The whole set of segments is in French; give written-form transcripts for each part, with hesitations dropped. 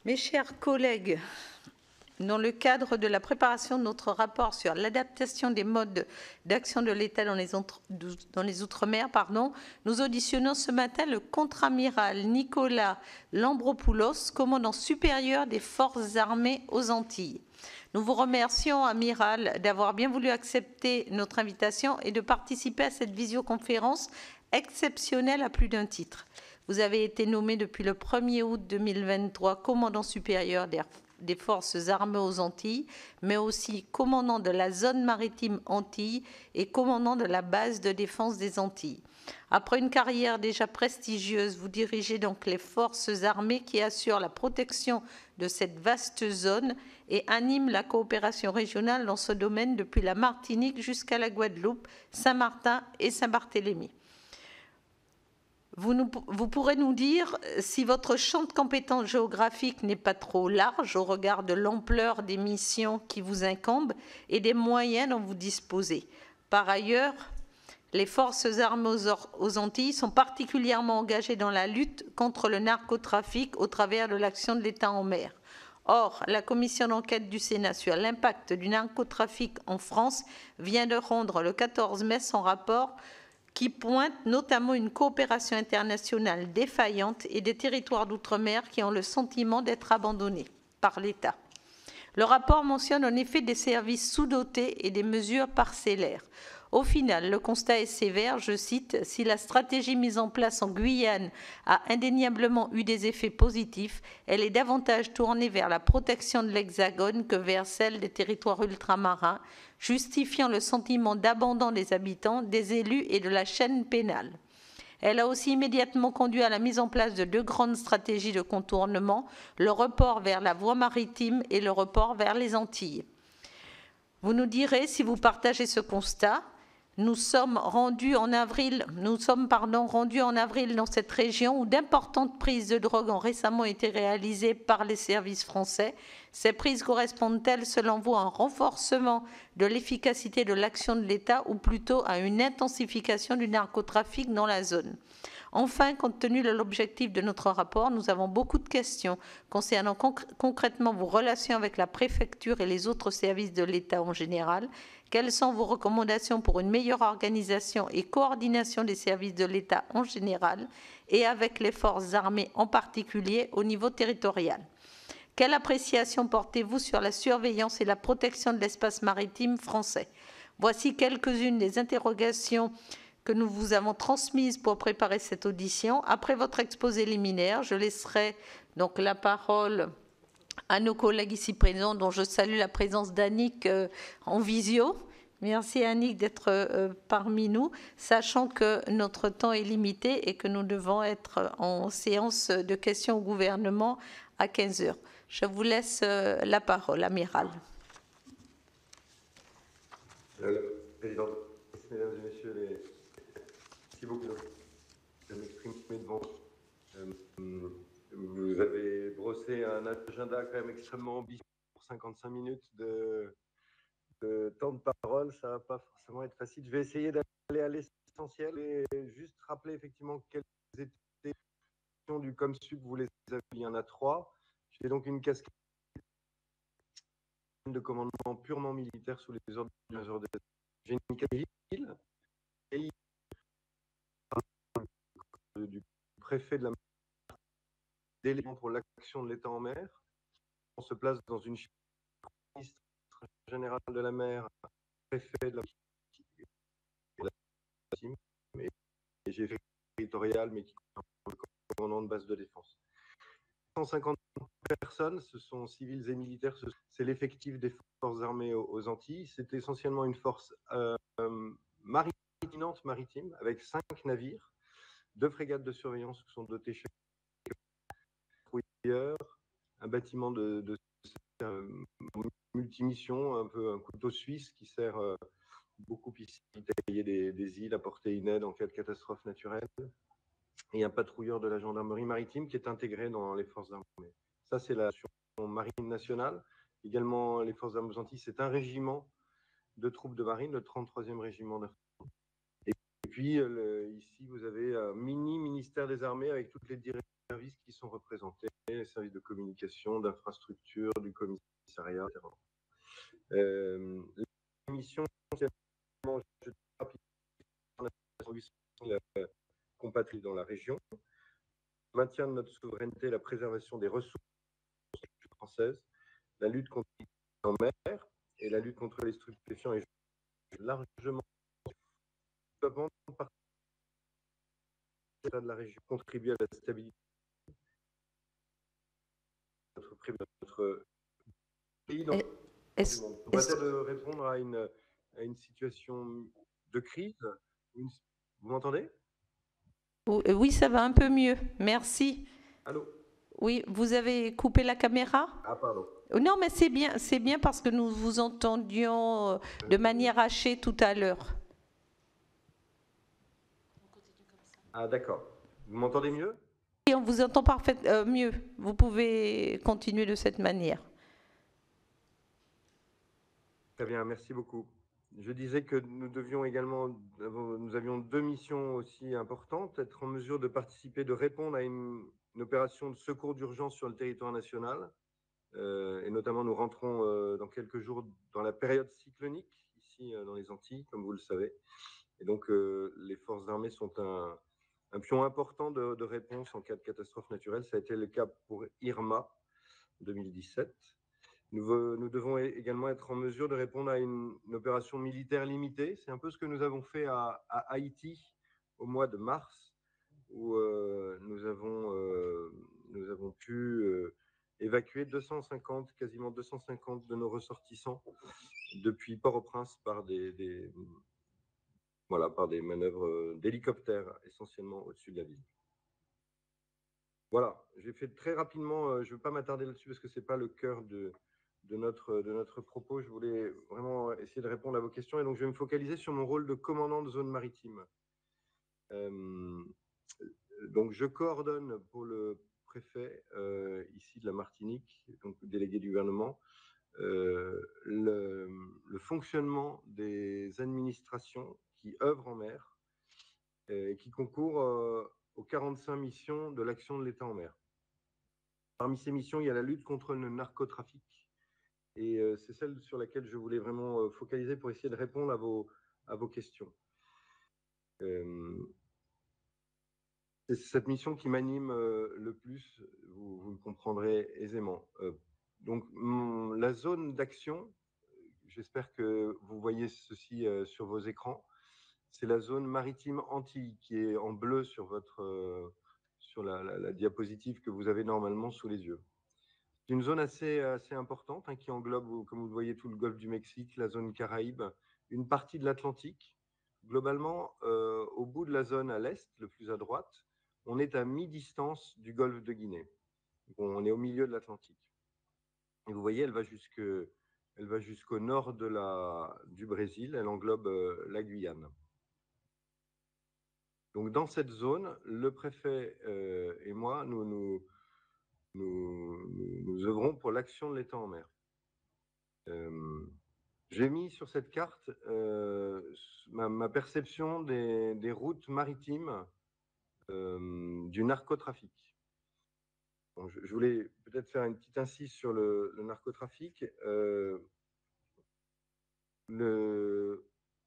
Mes chers collègues, dans le cadre de la préparation de notre rapport sur l'adaptation des modes d'action de l'État dans les Outre-mer, nous auditionnons ce matin le contre-amiral Nicolas Lambropoulos, commandant supérieur des forces armées aux Antilles. Nous vous remercions, amiral, d'avoir bien voulu accepter notre invitation et de participer à cette visioconférence exceptionnelle à plus d'un titre. Vous avez été nommé depuis le 1er août 2023 commandant supérieur des forces armées aux Antilles, mais aussi commandant de la zone maritime Antilles et commandant de la base de défense des Antilles. Après une carrière déjà prestigieuse, vous dirigez donc les forces armées qui assurent la protection de cette vaste zone et animent la coopération régionale dans ce domaine depuis la Martinique jusqu'à la Guadeloupe, Saint-Martin et Saint-Barthélemy. Vous pourrez nous dire si votre champ de compétences géographiques n'est pas trop large au regard de l'ampleur des missions qui vous incombent et des moyens dont vous disposez. Par ailleurs, les forces armées aux Antilles sont particulièrement engagées dans la lutte contre le narcotrafic au travers de l'action de l'État en mer. Or, la commission d'enquête du Sénat sur l'impact du narcotrafic en France vient de rendre le 14 mai son rapport qui pointe notamment une coopération internationale défaillante et des territoires d'outre-mer qui ont le sentiment d'être abandonnés par l'État. Le rapport mentionne en effet des services sous-dotés et des mesures parcellaires. Au final, le constat est sévère, je cite, « Si la stratégie mise en place en Guyane a indéniablement eu des effets positifs, elle est davantage tournée vers la protection de l'Hexagone que vers celle des territoires ultramarins, justifiant le sentiment d'abandon des habitants, des élus et de la chaîne pénale. » Elle a aussi immédiatement conduit à la mise en place de 2 grandes stratégies de contournement, le report vers la voie maritime et le report vers les Antilles. Vous nous direz si vous partagez ce constat. Nous sommes rendus en avril dans cette région où d'importantes prises de drogue ont récemment été réalisées par les services français. Ces prises correspondent-elles, selon vous, à un renforcement de l'efficacité de l'action de l'État ou plutôt à une intensification du narcotrafic dans la zone ? Enfin, compte tenu de l'objectif de notre rapport, nous avons beaucoup de questions concernant concrètement vos relations avec la préfecture et les autres services de l'État en général. Quelles sont vos recommandations pour une meilleure organisation et coordination des services de l'État en général et avec les forces armées en particulier au niveau territorial ? Quelle appréciation portez-vous sur la surveillance et la protection de l'espace maritime français ? Voici quelques-unes des interrogations que nous vous avons transmises pour préparer cette audition. Après votre exposé liminaire, je laisserai donc la parole à nos collègues ici présents, dont je salue la présence d'Annick en visio. Merci Annick d'être parmi nous, sachant que notre temps est limité et que nous devons être en séance de questions au gouvernement à 15 heures. Je vous laisse la parole, amiral. Président, mesdames et messieurs, merci beaucoup de m'exprimer devant vous. Vous avez brossé un agenda quand même extrêmement ambitieux pour 55 minutes de temps de parole. Ça ne va pas forcément être facile. Je vais essayer d'aller à l'essentiel et juste rappeler effectivement quelles étaient les questions du ComSup. Vous les avez, il y en a 3. J'ai donc une casquette de commandement purement militaire sous les ordres du major des... J'ai une casquette civile et du préfet de la d'éléments pour l'action de l'État en mer. On se place dans une ministre générale de la mer, préfet de la et j'ai fait territorial, mais qui est commandant de base de défense. 150 personnes, ce sont civils et militaires, c'est l'effectif des forces armées aux Antilles. C'est essentiellement une force maritime avec 5 navires, 2 frégates de surveillance qui sont dotées chez un bâtiment de multimission, un peu un couteau suisse qui sert beaucoup ici à tailler des îles, apporter une aide en cas de catastrophe naturelle, et un patrouilleur de la gendarmerie maritime qui est intégré dans les forces armées. Ça, c'est la marine nationale. Également, les forces armées aux Antilles, c'est un régiment de troupes de marine, le 33e régiment d'infanterie. Et puis, ici, vous avez un mini ministère des armées avec toutes les directions services qui sont représentés, les services de communication, d'infrastructure, du commissariat, etc. La mission, c'est la compatrie dans la région, maintien de notre souveraineté, la préservation des ressources françaises, la lutte contre les en mer et la lutte contre les stupéfiants et largement par l'État de la région contribuer à la stabilité de notre pays dans le monde. On va essayer de répondre à une situation de crise. Vous m'entendez? Oui, ça va un peu mieux. Merci. Allô? Oui, vous avez coupé la caméra? Ah, pardon. Non, mais c'est bien parce que nous vous entendions de manière hachée tout à l'heure. Ah, d'accord. Vous m'entendez mieux? Oui, on vous entend parfaitement mieux. Vous pouvez continuer de cette manière. Très bien, merci beaucoup. Je disais que nous avions deux missions aussi importantes, être en mesure de participer, de répondre à une opération de secours d'urgence sur le territoire national. Et notamment, nous rentrons dans quelques jours dans la période cyclonique, ici dans les Antilles, comme vous le savez. Et donc, les forces armées sont un pion important de réponse en cas de catastrophe naturelle. Ça a été le cas pour Irma, 2017. Nous devons également être en mesure de répondre à une opération militaire limitée. C'est un peu ce que nous avons fait à Haïti au mois de mars, où nous avons pu évacuer quasiment 250 de nos ressortissants depuis Port-au-Prince par des manœuvres d'hélicoptères, essentiellement au-dessus de la ville. Voilà, j'ai fait très rapidement, je ne veux pas m'attarder là-dessus parce que ce n'est pas le cœur de notre propos. Je voulais vraiment essayer de répondre à vos questions et donc je vais me focaliser sur mon rôle de commandant de zone maritime. Donc je coordonne pour le préfet ici de la Martinique, donc délégué du gouvernement, le fonctionnement des administrations qui œuvrent en mer et qui concourent aux 45 missions de l'action de l'État en mer. Parmi ces missions, il y a la lutte contre le narcotrafic. Et c'est celle sur laquelle je voulais vraiment focaliser pour essayer de répondre à vos questions. C'est cette mission qui m'anime le plus, vous le comprendrez aisément. Donc, la zone d'action, j'espère que vous voyez ceci sur vos écrans, c'est la zone maritime Antilles qui est en bleu sur la diapositive que vous avez normalement sous les yeux. C'est une zone assez importante qui englobe, comme vous le voyez, tout le golfe du Mexique, la zone Caraïbe, une partie de l'Atlantique. Globalement, au bout de la zone à l'est, le plus à droite, on est à mi-distance du golfe de Guinée. Donc, on est au milieu de l'Atlantique. Et vous voyez, elle va jusqu'au nord du Brésil, elle englobe la Guyane. Donc, dans cette zone, le préfet et moi, nous œuvrons pour l'action de l'État en mer. J'ai mis sur cette carte ma perception des routes maritimes du narcotrafic. Bon, je voulais peut-être faire une petite incise sur le narcotrafic.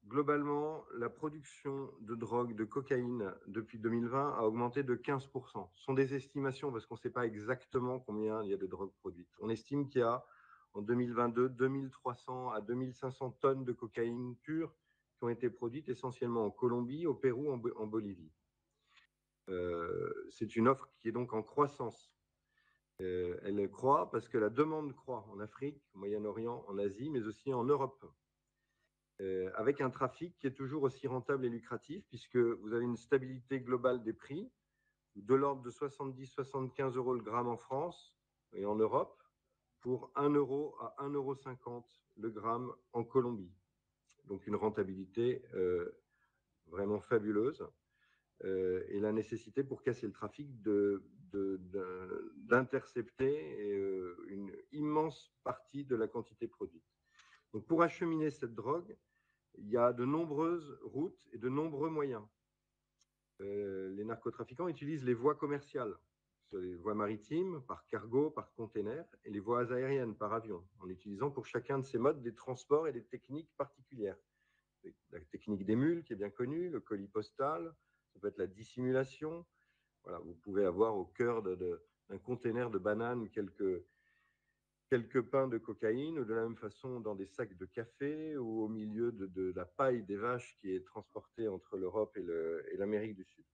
Globalement, la production de drogue, de cocaïne, depuis 2020 a augmenté de 15%. Ce sont des estimations parce qu'on ne sait pas exactement combien il y a de drogue produite. On estime qu'il y a en 2022 2300 à 2500 tonnes de cocaïne pure qui ont été produites essentiellement en Colombie, au Pérou, en Bolivie. C'est une offre qui est donc en croissance. Elle croît parce que la demande croît en Afrique, au Moyen-Orient, en Asie, mais aussi en Europe. Avec un trafic qui est toujours aussi rentable et lucratif, puisque vous avez une stabilité globale des prix, de l'ordre de 70-75 € le gramme en France et en Europe, pour 1 € à 1,50 € le gramme en Colombie. Donc une rentabilité vraiment fabuleuse. Et la nécessité pour casser le trafic d'intercepter une immense partie de la quantité produite. Donc pour acheminer cette drogue, il y a de nombreuses routes et de nombreux moyens. Les narcotrafiquants utilisent les voies commerciales. sur les voies maritimes, par cargo, par container, et les voies aériennes, par avion, en utilisant pour chacun de ces modes des transports et des techniques particulières. La technique des mules, qui est bien connue, le colis postal, ça peut être la dissimulation. Voilà, vous pouvez avoir au cœur d'un container de bananes quelques pains de cocaïne, ou de la même façon dans des sacs de café, ou au milieu de la paille des vaches qui est transportée entre l'Europe et l'Amérique du Sud.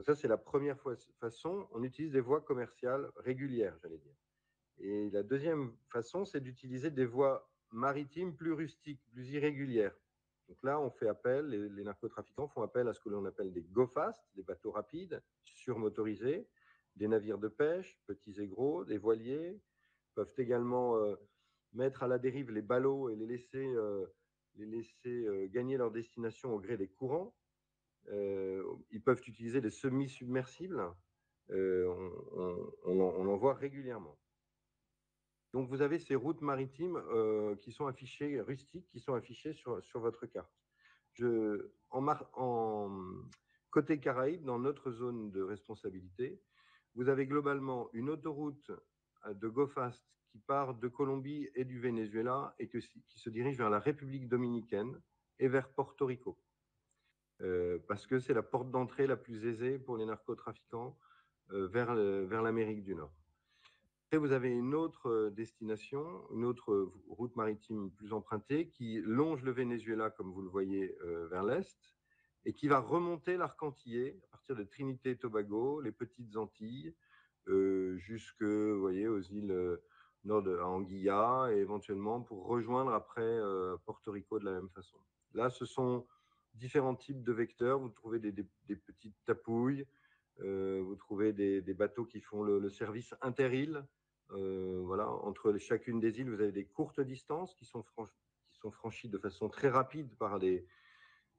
Ça, c'est la première façon. On utilise des voies commerciales régulières, j'allais dire. Et la deuxième façon, c'est d'utiliser des voies maritimes plus rustiques, plus irrégulières. Donc là, on fait appel, les narcotrafiquants font appel à ce que l'on appelle des go-fast, des bateaux rapides, surmotorisés, des navires de pêche, petits et gros, des voiliers, peuvent également mettre à la dérive les ballots et les laisser gagner leur destination au gré des courants. Ils peuvent utiliser des semi-submersibles. On en voit régulièrement. Donc, vous avez ces routes maritimes qui sont affichées, rustiques, qui sont affichées sur votre carte. Côté Caraïbes, dans notre zone de responsabilité, vous avez globalement une autoroute de GoFast qui part de Colombie et du Venezuela et qui se dirige vers la République dominicaine et vers Porto Rico. Parce que c'est la porte d'entrée la plus aisée pour les narcotrafiquants vers l'Amérique du Nord. Après, vous avez une autre destination, une autre route maritime plus empruntée qui longe le Venezuela, comme vous le voyez, vers l'est, et qui va remonter l'arc antillais à partir de Trinité et Tobago, les petites Antilles, jusque, vous voyez, aux îles nord à Anguilla, et éventuellement pour rejoindre après Porto Rico de la même façon. Là, ce sont différents types de vecteurs. Vous trouvez des petites tapouilles, vous trouvez des bateaux qui font le service inter-îles. Voilà, entre chacune des îles, vous avez des courtes distances qui sont franchies de façon très rapide par des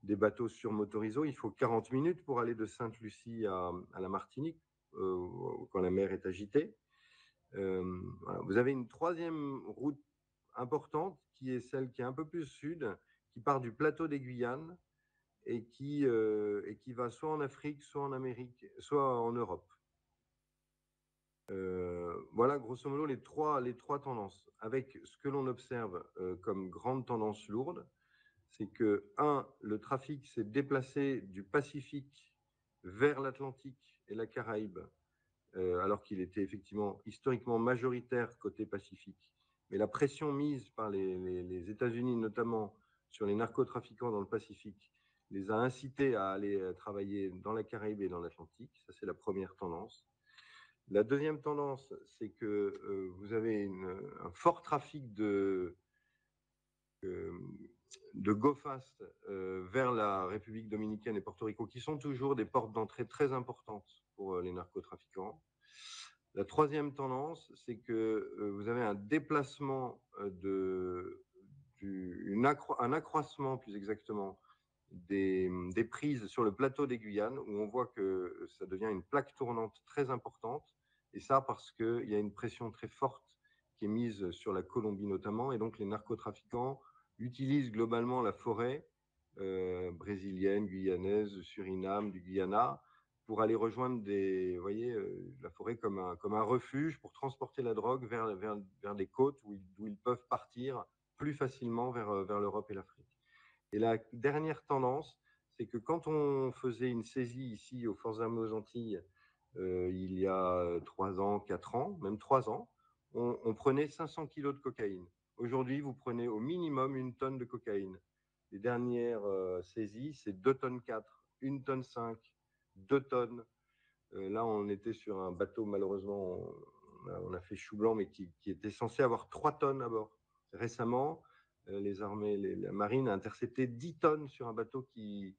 bateaux surmotorisés. Il faut 40 minutes pour aller de Sainte-Lucie à la Martinique quand la mer est agitée. Voilà. Vous avez une troisième route importante qui est celle qui est un peu plus sud, qui part du plateau des Guyanes et qui va soit en Afrique, soit en Amérique, soit en Europe. Voilà, grosso modo, les trois tendances. Avec ce que l'on observe comme grande tendance lourde, c'est que, le trafic s'est déplacé du Pacifique vers l'Atlantique et la Caraïbe, alors qu'il était effectivement historiquement majoritaire côté Pacifique. Mais la pression mise par les États-Unis, notamment sur les narcotrafiquants dans le Pacifique, les a incités à aller travailler dans la Caraïbe et dans l'Atlantique. Ça, c'est la première tendance. La deuxième tendance, c'est que vous avez un fort trafic de go-fast vers la République dominicaine et Porto Rico, qui sont toujours des portes d'entrée très importantes pour les narcotrafiquants. La troisième tendance, c'est que vous avez un déplacement, un accroissement plus exactement, des prises sur le plateau des Guyanes, où on voit que ça devient une plaque tournante très importante. Et ça parce qu'il y a une pression très forte qui est mise sur la Colombie notamment, et donc les narcotrafiquants utilisent globalement la forêt brésilienne, guyanaise, Suriname, du Guyana, pour aller rejoindre la forêt comme un refuge pour transporter la drogue vers des côtes d'où ils peuvent partir plus facilement vers l'Europe et l'Afrique. Et la dernière tendance, c'est que quand on faisait une saisie ici aux Forces armées aux Antilles, il y a 3 ans, 4 ans, même 3 ans, on prenait 500 kilos de cocaïne. Aujourd'hui, vous prenez au minimum 1 tonne de cocaïne. Les dernières saisies, c'est 2 tonnes 4, 1 tonne 5, 2 tonnes. Là, on était sur un bateau, malheureusement, on a fait chou blanc, mais qui était censé avoir 3 tonnes à bord. Récemment, les armées, la marine a intercepté 10 tonnes sur un bateau qui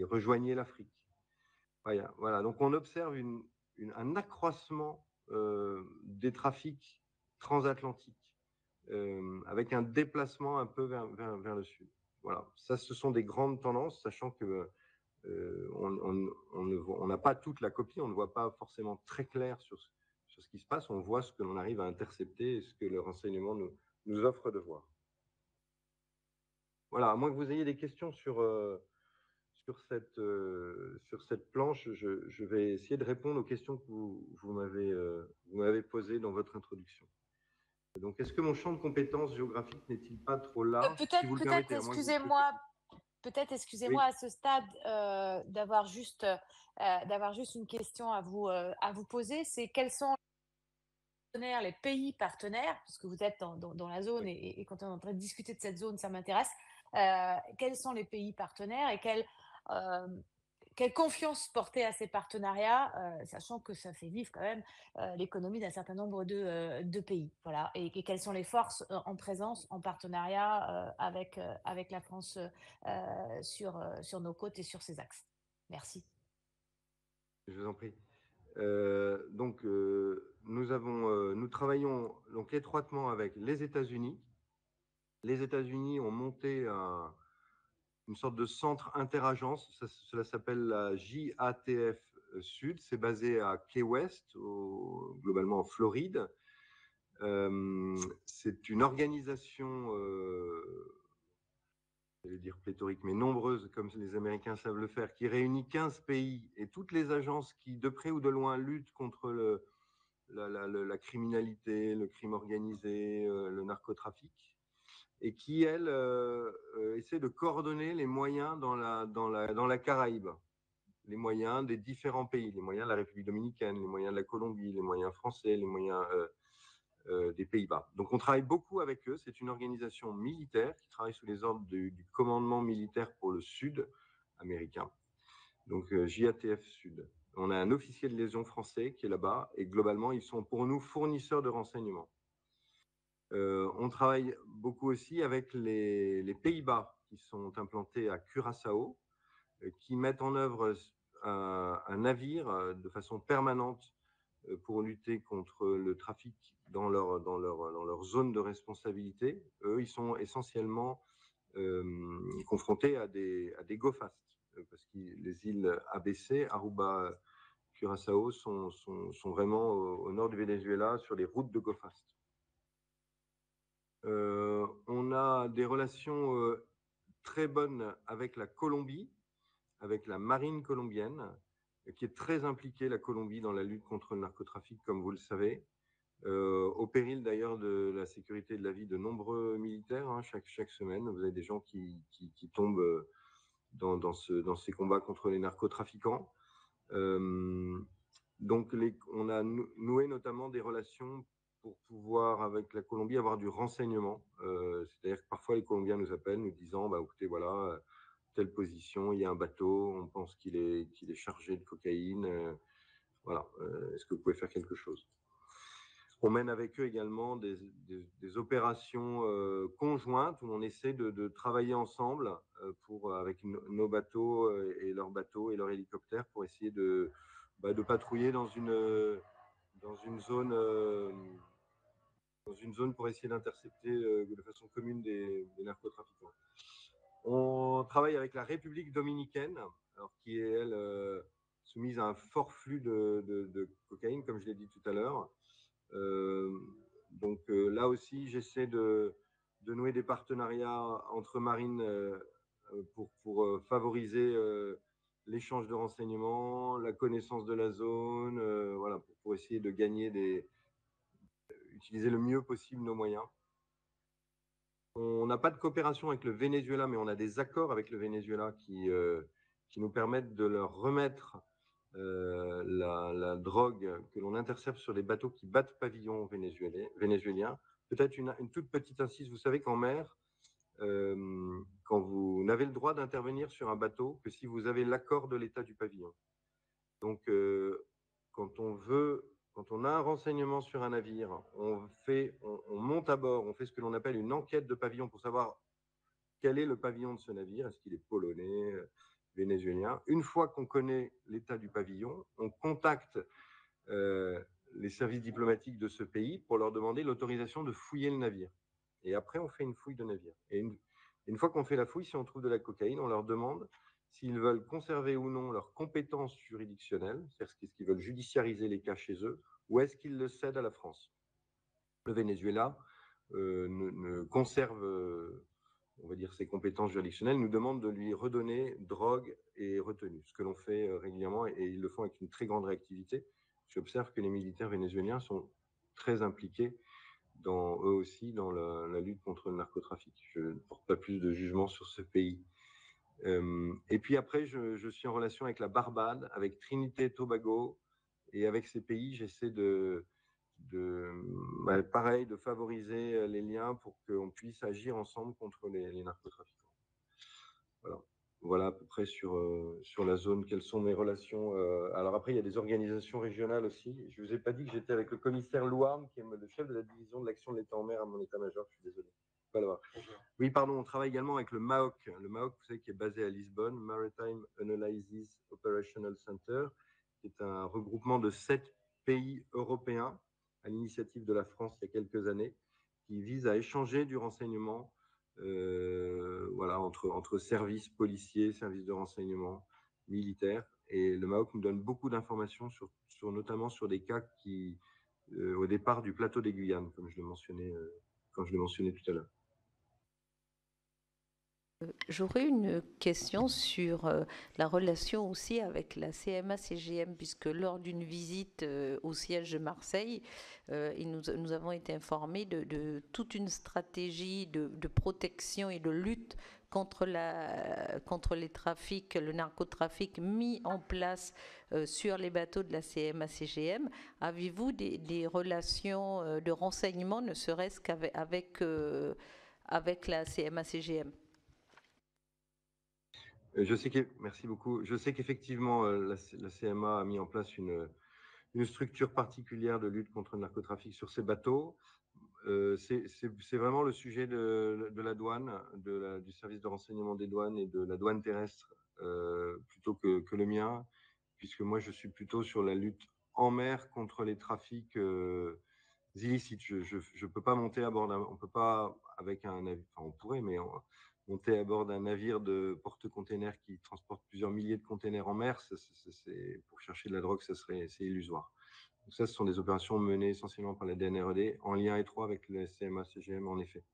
rejoignait l'Afrique. Voilà, donc on observe un accroissement des trafics transatlantiques avec un déplacement un peu vers le sud. Voilà, ça, ce sont des grandes tendances, sachant que on n'a pas toute la copie, on ne voit pas forcément très clair sur ce qui se passe, on voit ce que l'on arrive à intercepter et ce que le renseignement nous offre de voir. Voilà, à moins que vous ayez des questions sur sur cette planche, je vais essayer de répondre aux questions que vous m'avez posées dans votre introduction. Donc, est-ce que mon champ de compétences géographiques n'est-il pas trop large, si vous le permettez, Peut-être, excusez-moi, oui. à ce stade, d'avoir juste une question à vous poser. C'est quels sont les pays partenaires, parce que vous êtes dans la zone et quand on est en train de discuter de cette zone, ça m'intéresse. Quels sont les pays partenaires et quelle confiance porter à ces partenariats, sachant que ça fait vivre quand même l'économie d'un certain nombre de pays. Voilà. Et quelles sont les forces en présence, en partenariat avec la France sur nos côtes et sur ces axes. Merci. Je vous en prie. Nous travaillons donc étroitement avec les États-Unis. Les États-Unis ont monté une sorte de centre interagence, cela s'appelle la JATF Sud, c'est basé à Key West, globalement en Floride. C'est une organisation, je vais dire pléthorique, mais nombreuse, comme les Américains savent le faire, qui réunit 15 pays et toutes les agences qui, de près ou de loin, luttent contre la criminalité, le crime organisé, le narcotrafic, et qui, elle, essaie de coordonner les moyens dans la Caraïbe, les moyens des différents pays, les moyens de la République dominicaine, les moyens de la Colombie, les moyens français, les moyens des Pays-Bas. Donc on travaille beaucoup avec eux, c'est une organisation militaire qui travaille sous les ordres du commandement militaire pour le Sud américain, donc JATF Sud. On a un officier de liaison français qui est là-bas et globalement, ils sont pour nous fournisseurs de renseignements. On travaille beaucoup aussi avec les Pays-Bas qui sont implantés à Curaçao, qui mettent en œuvre un navire de façon permanente pour lutter contre le trafic dans leur zone de responsabilité. Eux, ils sont essentiellement confrontés à des go-fast, parce que les îles ABC, Aruba, Curaçao sont vraiment au nord du Venezuela sur les routes de go-fast. On a des relations très bonnes avec la Colombie, avec la marine colombienne, qui est très impliquée, la Colombie, dans la lutte contre le narcotrafic, comme vous le savez, au péril d'ailleurs de la sécurité et de la vie de nombreux militaires. Hein, chaque semaine, vous avez des gens qui tombent dans ces combats contre les narcotrafiquants. Donc, on a noué notamment des relations pour pouvoir, avec la Colombie, avoir du renseignement. C'est-à-dire que parfois, les Colombiens nous appellent, nous disant, bah, écoutez, voilà, telle position, il y a un bateau, on pense qu'il est chargé de cocaïne. Voilà, est-ce que vous pouvez faire quelque chose? On mène avec eux également des opérations conjointes où on essaie de travailler ensemble avec nos bateaux et leurs bateaux et leurs hélicoptères pour essayer de patrouiller dans une zone pour essayer d'intercepter de façon commune des narcotrafiquants. On travaille avec la République dominicaine, alors qui est, elle, soumise à un fort flux de cocaïne, comme je l'ai dit tout à l'heure. Donc là aussi, j'essaie de nouer des partenariats entre marines pour favoriser l'échange de renseignements, la connaissance de la zone, voilà, pour essayer de utiliser le mieux possible nos moyens. On n'a pas de coopération avec le Venezuela, mais on a des accords avec le Venezuela qui nous permettent de leur remettre la drogue que l'on intercepte sur des bateaux qui battent pavillon vénézuélien. Peut-être une toute petite incise, vous savez qu'en mer, quand vous n'avez le droit d'intervenir sur un bateau que si vous avez l'accord de l'État du pavillon. Donc, quand on a un renseignement sur un navire, on monte à bord, on fait ce que l'on appelle une enquête de pavillon pour savoir quel est le pavillon de ce navire, est-ce qu'il est polonais, vénézuélien. Une fois qu'on connaît l'état du pavillon, on contacte les services diplomatiques de ce pays pour leur demander l'autorisation de fouiller le navire. Et après, on fait une fouille de navire. Et une fois qu'on fait la fouille, si on trouve de la cocaïne, on leur demande s'ils veulent conserver ou non leurs compétences juridictionnelles, c'est-à-dire est-ce qu'ils veulent judiciariser les cas chez eux, ou est-ce qu'ils le cèdent à la France. Le Venezuela ne conserve on va dire, ses compétences juridictionnelles, nous demandent de lui redonner drogue et retenue, ce que l'on fait régulièrement et ils le font avec une très grande réactivité. J'observe que les militaires vénézuéliens sont très impliqués eux aussi dans la lutte contre le narcotrafic. Je ne porte pas plus de jugement sur ce pays. Et puis après, je suis en relation avec la Barbade, avec Trinité et Tobago, et avec ces pays, j'essaie pareil, de favoriser les liens pour qu'on puisse agir ensemble contre les narcotrafiquants. Voilà à peu près sur la zone, quelles sont mes relations. Alors après, il y a des organisations régionales aussi. Je ne vous ai pas dit que j'étais avec le commissaire Louarn, qui est le chef de la division de l'action de l'État en mer à mon état-major, je suis désolé. Voilà. Oui, pardon, on travaille également avec le MAOC. Le MAOC, vous savez, qui est basé à Lisbonne, Maritime Analysis Operational Center, qui est un regroupement de 7 pays européens à l'initiative de la France il y a quelques années, qui vise à échanger du renseignement voilà, entre services policiers, services de renseignement militaires. Et le MAOC nous donne beaucoup d'informations notamment sur des cas qui, au départ du plateau des Guyanes, comme je le mentionnais tout à l'heure. J'aurais une question sur la relation aussi avec la CMA-CGM, puisque lors d'une visite au siège de Marseille, nous avons été informés de toute une stratégie de protection et de lutte contre les trafics, le narcotrafic mis en place sur les bateaux de la CMA-CGM. Avez-vous des relations de renseignement, ne serait-ce qu'avec la CMA-CGM? Merci beaucoup. Je sais qu'effectivement, la CMA a mis en place une structure particulière de lutte contre le narcotrafic sur ces bateaux. C'est vraiment le sujet de la douane, du service de renseignement des douanes et de la douane terrestre plutôt que le mien, puisque moi je suis plutôt sur la lutte en mer contre les trafics illicites. Je peux pas monter à bord on peut pas avec un navire, enfin on pourrait, mais monter à bord d'un navire de porte-containers qui transporte plusieurs milliers de containers en mer, pour chercher de la drogue, c'est illusoire. Donc ça, ce sont des opérations menées essentiellement par la DNRED en lien étroit avec le CMA-CGM, en effet.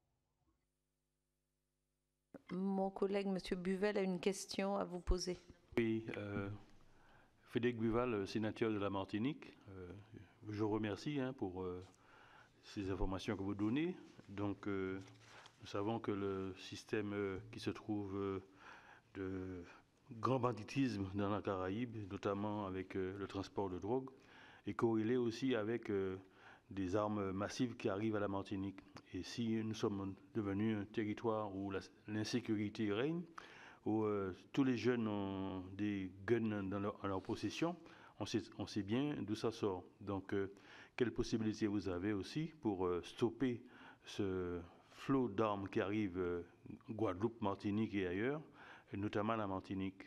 Mon collègue, M. Buvel, a une question à vous poser. Oui, Frédéric Buval, sénateur de la Martinique. Je vous remercie pour ces informations que vous donnez. Donc, nous savons que le système qui se trouve de grand banditisme dans la Caraïbe, notamment avec le transport de drogue, est corrélé aussi avec des armes massives qui arrivent à la Martinique. Et si nous sommes devenus un territoire où l'insécurité règne, où tous les jeunes ont des guns en leur possession, on sait bien d'où ça sort. Donc, quelles possibilités vous avez aussi pour stopper ce flot d'armes qui arrive Guadeloupe, Martinique et ailleurs, et notamment la Martinique?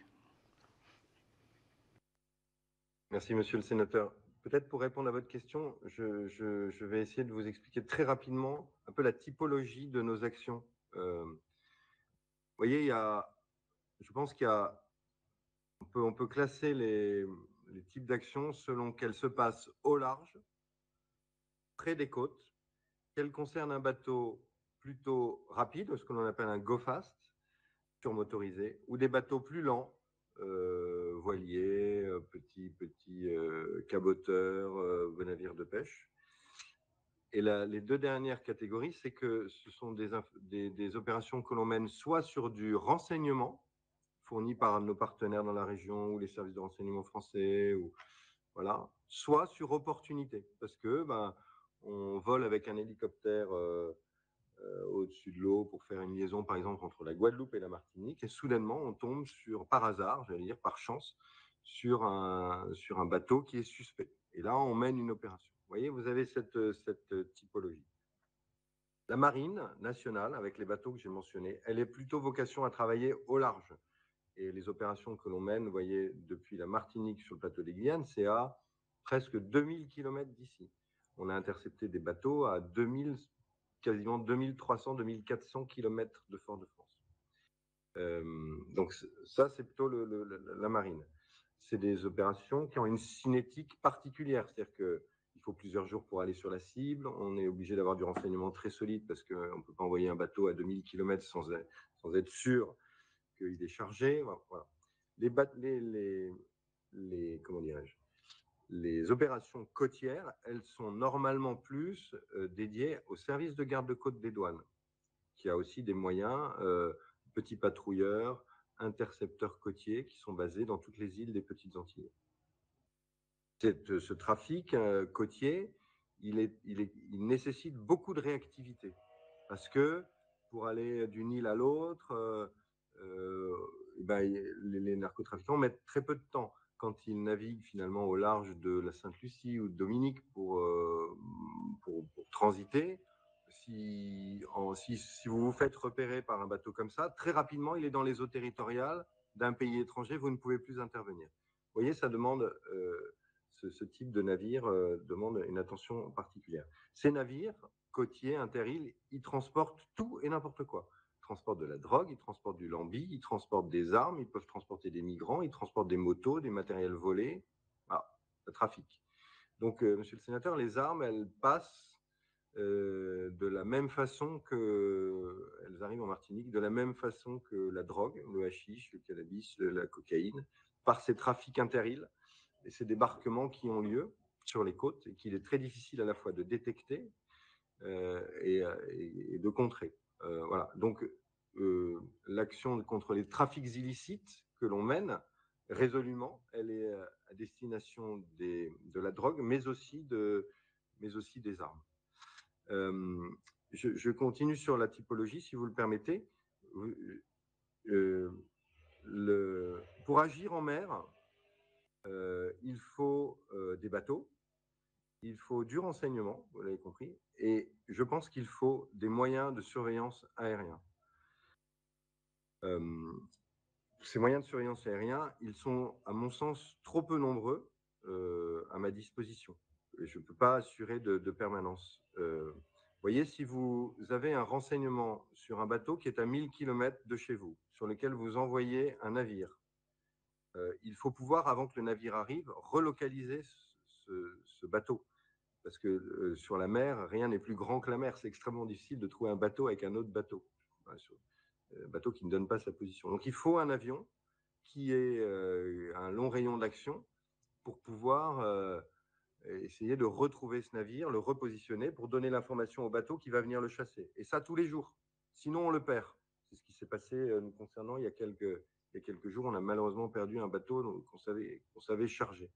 Merci, monsieur le sénateur. Peut-être pour répondre à votre question, je vais essayer de vous expliquer très rapidement un peu la typologie de nos actions. Vous voyez, je pense on peut classer les types d'actions selon qu'elles se passent au large, près des côtes, qu'elles concernent un bateau plutôt rapide, ce que l'on appelle un go fast, surmotorisé, ou des bateaux plus lents, voiliers, petits caboteurs, navires de pêche. Et les deux dernières catégories, c'est que ce sont des opérations que l'on mène soit sur du renseignement fourni par nos partenaires dans la région ou les services de renseignement français, voilà, soit sur opportunité, parce que on vole avec un hélicoptère au-dessus de l'eau pour faire une liaison, par exemple, entre la Guadeloupe et la Martinique, et soudainement, on tombe par hasard, j'allais dire par chance, sur un bateau qui est suspect. Et là, on mène une opération. Vous voyez, vous avez cette typologie. La marine nationale, avec les bateaux que j'ai mentionnés, elle est plutôt vocation à travailler au large. Et les opérations que l'on mène, vous voyez, depuis la Martinique sur le plateau des Guyanes, c'est à presque 2000 km d'ici. On a intercepté des bateaux à quasiment 2300, 2400 km de Fort-de-France. Donc ça, c'est plutôt la marine. C'est des opérations qui ont une cinétique particulière, c'est-à-dire qu'il faut plusieurs jours pour aller sur la cible. On est obligé d'avoir du renseignement très solide parce qu'on ne peut pas envoyer un bateau à 2000 km sans être sûr qu'il est chargé. Voilà. Comment dirais-je, les opérations côtières, elles sont normalement plus dédiées au service de garde-côte des douanes, qui a aussi des moyens, petits patrouilleurs, intercepteurs côtiers qui sont basés dans toutes les îles des Petites Antilles. Ce trafic côtier, il nécessite beaucoup de réactivité parce que pour aller d'une île à l'autre, les narcotrafiquants mettent très peu de temps. Quand ils naviguent finalement au large de la Sainte-Lucie ou de Dominique pour transiter, si vous vous faites repérer par un bateau comme ça, très rapidement, il est dans les eaux territoriales d'un pays étranger, vous ne pouvez plus intervenir. Vous voyez, ça demande, ce type de navire demande une attention particulière. Ces navires côtiers, inter-îles, ils transportent tout et n'importe quoi. Ils transportent de la drogue, ils transportent du lambi, ils transportent des armes, ils peuvent transporter des migrants, ils transportent des motos, des matériels volés. Voilà, le trafic. Donc, monsieur le sénateur, les armes, elles passent de la même façon que, elles arrivent en Martinique, de la même façon que la drogue, le hashish, le cannabis, la cocaïne, par ces trafics inter-îles et ces débarquements qui ont lieu sur les côtes et qu'il est très difficile à la fois de détecter et de contrer. Voilà. Donc, l'action contre les trafics illicites que l'on mène résolument, elle est à destination de la drogue, mais aussi des armes. Je continue sur la typologie, si vous le permettez. Pour agir en mer, il faut des bateaux, il faut du renseignement, vous l'avez compris, et je pense qu'il faut des moyens de surveillance aérien. Ces moyens de surveillance aérien, ils sont, à mon sens, trop peu nombreux à ma disposition. Et je ne peux pas assurer de permanence. Vous voyez, si vous avez un renseignement sur un bateau qui est à 1000 km de chez vous, sur lequel vous envoyez un navire, il faut pouvoir, avant que le navire arrive, relocaliser ce bateau. Parce que sur la mer, rien n'est plus grand que la mer. C'est extrêmement difficile de trouver un bateau avec un autre bateau. Un bateau qui ne donne pas sa position. Donc il faut un avion qui ait un long rayon d'action pour pouvoir essayer de retrouver ce navire, le repositionner pour donner l'information au bateau qui va venir le chasser. Et ça tous les jours. Sinon, on le perd. C'est ce qui s'est passé nous concernant il y a quelques jours. On a malheureusement perdu un bateau qu'on savait charger.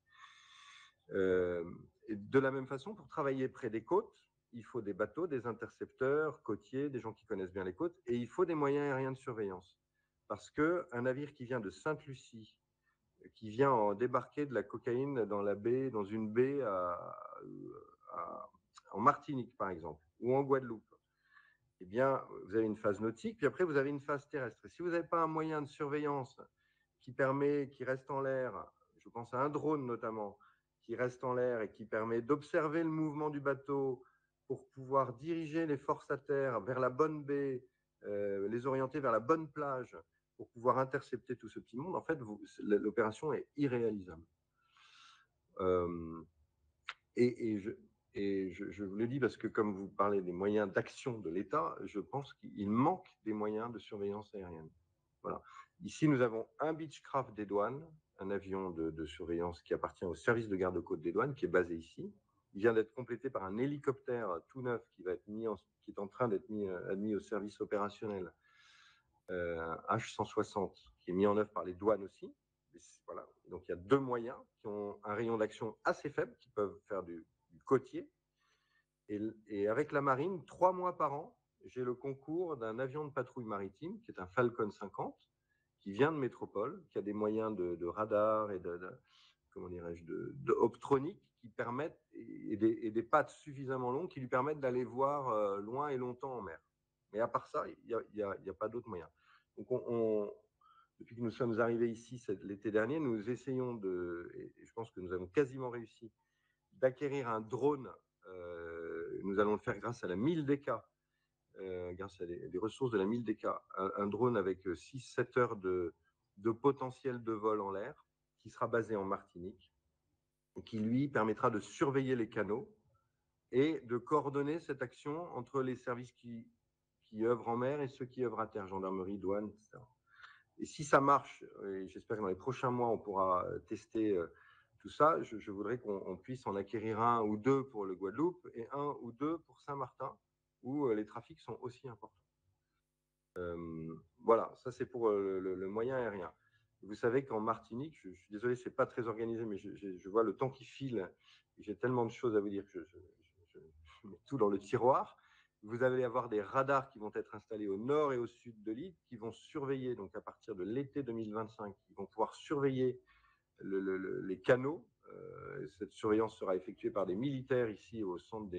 Et de la même façon, pour travailler près des côtes, il faut des bateaux, des intercepteurs côtiers, des gens qui connaissent bien les côtes, et il faut des moyens aériens de surveillance. Parce qu'un navire qui vient de Sainte-Lucie, qui vient en débarquer de la cocaïne dans une baie en Martinique, par exemple, ou en Guadeloupe, eh bien, vous avez une phase nautique, puis après, vous avez une phase terrestre. Et si vous n'avez pas un moyen de surveillance qui reste en l'air, je pense à un drone notamment, qui reste en l'air et qui permet d'observer le mouvement du bateau pour pouvoir diriger les forces à terre vers la bonne baie, les orienter vers la bonne plage, pour pouvoir intercepter tout ce petit monde, en fait, l'opération est irréalisable. Je vous le dis parce que comme vous parlez des moyens d'action de l'État, je pense qu'il manque des moyens de surveillance aérienne. Voilà. Ici, nous avons un Beechcraft des douanes, un avion de surveillance qui appartient au service de garde-côte des douanes, qui est basé ici. Il vient d'être complété par un hélicoptère tout neuf qui est en train d'être admis au service opérationnel, un H-160, qui est mis en œuvre par les douanes aussi. Voilà. Donc, il y a deux moyens qui ont un rayon d'action assez faible, qui peuvent faire du côtier. Et avec la marine, 3 mois par an, j'ai le concours d'un avion de patrouille maritime, qui est un Falcon 50, qui vient de métropole, qui a des moyens de radar et de optronique qui permettent, et des pattes suffisamment longues qui lui permettent d'aller voir loin et longtemps en mer. Mais à part ça, il n'y a pas d'autres moyens. Donc, depuis que nous sommes arrivés ici l'été dernier, nous essayons et je pense que nous avons quasiment réussi, d'acquérir un drone. Nous allons le faire grâce à la MILDECA, grâce à des ressources de la MILDECA, un drone avec 6-7 heures de potentiel de vol en l'air, qui sera basé en Martinique, et qui, lui, permettra de surveiller les canaux et de coordonner cette action entre les services qui œuvrent en mer et ceux qui œuvrent à terre, gendarmerie, douane, etc. Et si ça marche, et j'espère que dans les prochains mois, on pourra tester tout ça, je voudrais qu'on puisse en acquérir un ou deux pour le Guadeloupe et un ou deux pour Saint-Martin, où les trafics sont aussi importants. Voilà, ça c'est pour le moyen aérien. Vous savez qu'en Martinique, je suis désolé, c'est pas très organisé, mais je vois le temps qui file. J'ai tellement de choses à vous dire que je mets tout dans le tiroir. Vous allez avoir des radars qui vont être installés au nord et au sud de l'île, qui vont surveiller, donc à partir de l'été 2025, qui vont pouvoir surveiller les canaux. Cette surveillance sera effectuée par des militaires ici au centre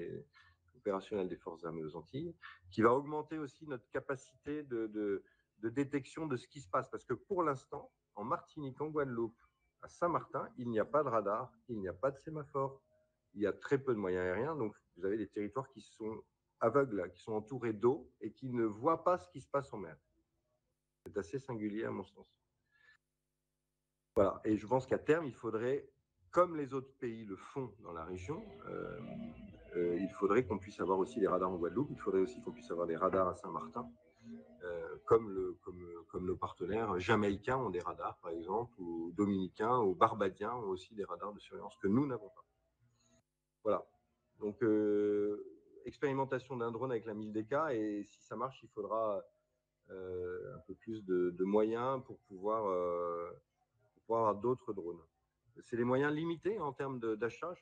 opérationnel des Forces armées aux Antilles, qui va augmenter aussi notre capacité de détection de ce qui se passe. Parce que pour l'instant, en Martinique, en Guadeloupe, à Saint-Martin, il n'y a pas de radar, il n'y a pas de sémaphore, il y a très peu de moyens aériens. Donc, vous avez des territoires qui sont aveugles, qui sont entourés d'eau et qui ne voient pas ce qui se passe en mer. C'est assez singulier à mon sens. Voilà. Et je pense qu'à terme, il faudrait, comme les autres pays le font dans la région, il faudrait qu'on puisse avoir aussi des radars en Guadeloupe, il faudrait aussi qu'on puisse avoir des radars à Saint-Martin, comme nos partenaires jamaïcains ont des radars, par exemple, ou dominicains ou barbadiens ont aussi des radars de surveillance que nous n'avons pas. Voilà. Donc, expérimentation d'un drone avec la 1000DK, et si ça marche, il faudra un peu plus de moyens pour pouvoir avoir d'autres drones. C'est des moyens limités en termes d'achat.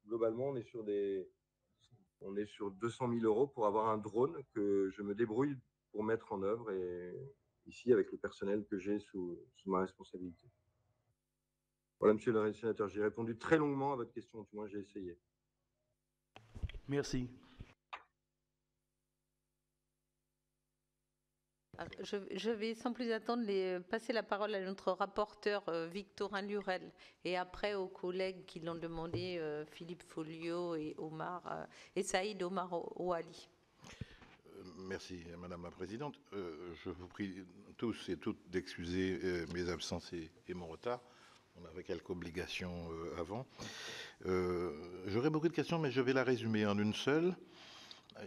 Globalement, on est sur 200 000 € pour avoir un drone que je me débrouille pour mettre en œuvre, et ici avec le personnel que j'ai sous ma responsabilité. Voilà, monsieur le sénateur, j'ai répondu très longuement à votre question, du moins j'ai essayé. Merci. Je vais sans plus attendre passer la parole à notre rapporteur Victorin Lurel, et après aux collègues qui l'ont demandé, Philippe Folliot et Saïd Omar Ouali. Merci Madame la Présidente. Je vous prie tous et toutes d'excuser mes absences et mon retard. On avait quelques obligations avant. J'aurais beaucoup de questions, mais je vais la résumer en une seule.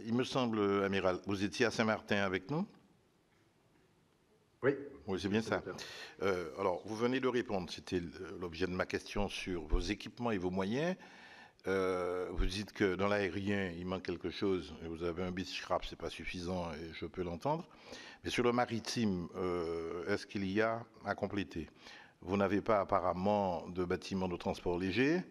Il me semble, Amiral, vous étiez à Saint-Martin avec nous? Oui. Oui, c'est bien ça. Alors, vous venez de répondre, c'était l'objet de ma question sur vos équipements et vos moyens. Vous dites que dans l'aérien, il manque quelque chose, et vous avez un Beechcraft, ce n'est pas suffisant, et je peux l'entendre. Mais sur le maritime, est-ce qu'il y a à compléter? Vous n'avez pas apparemment de bâtiments de transport léger.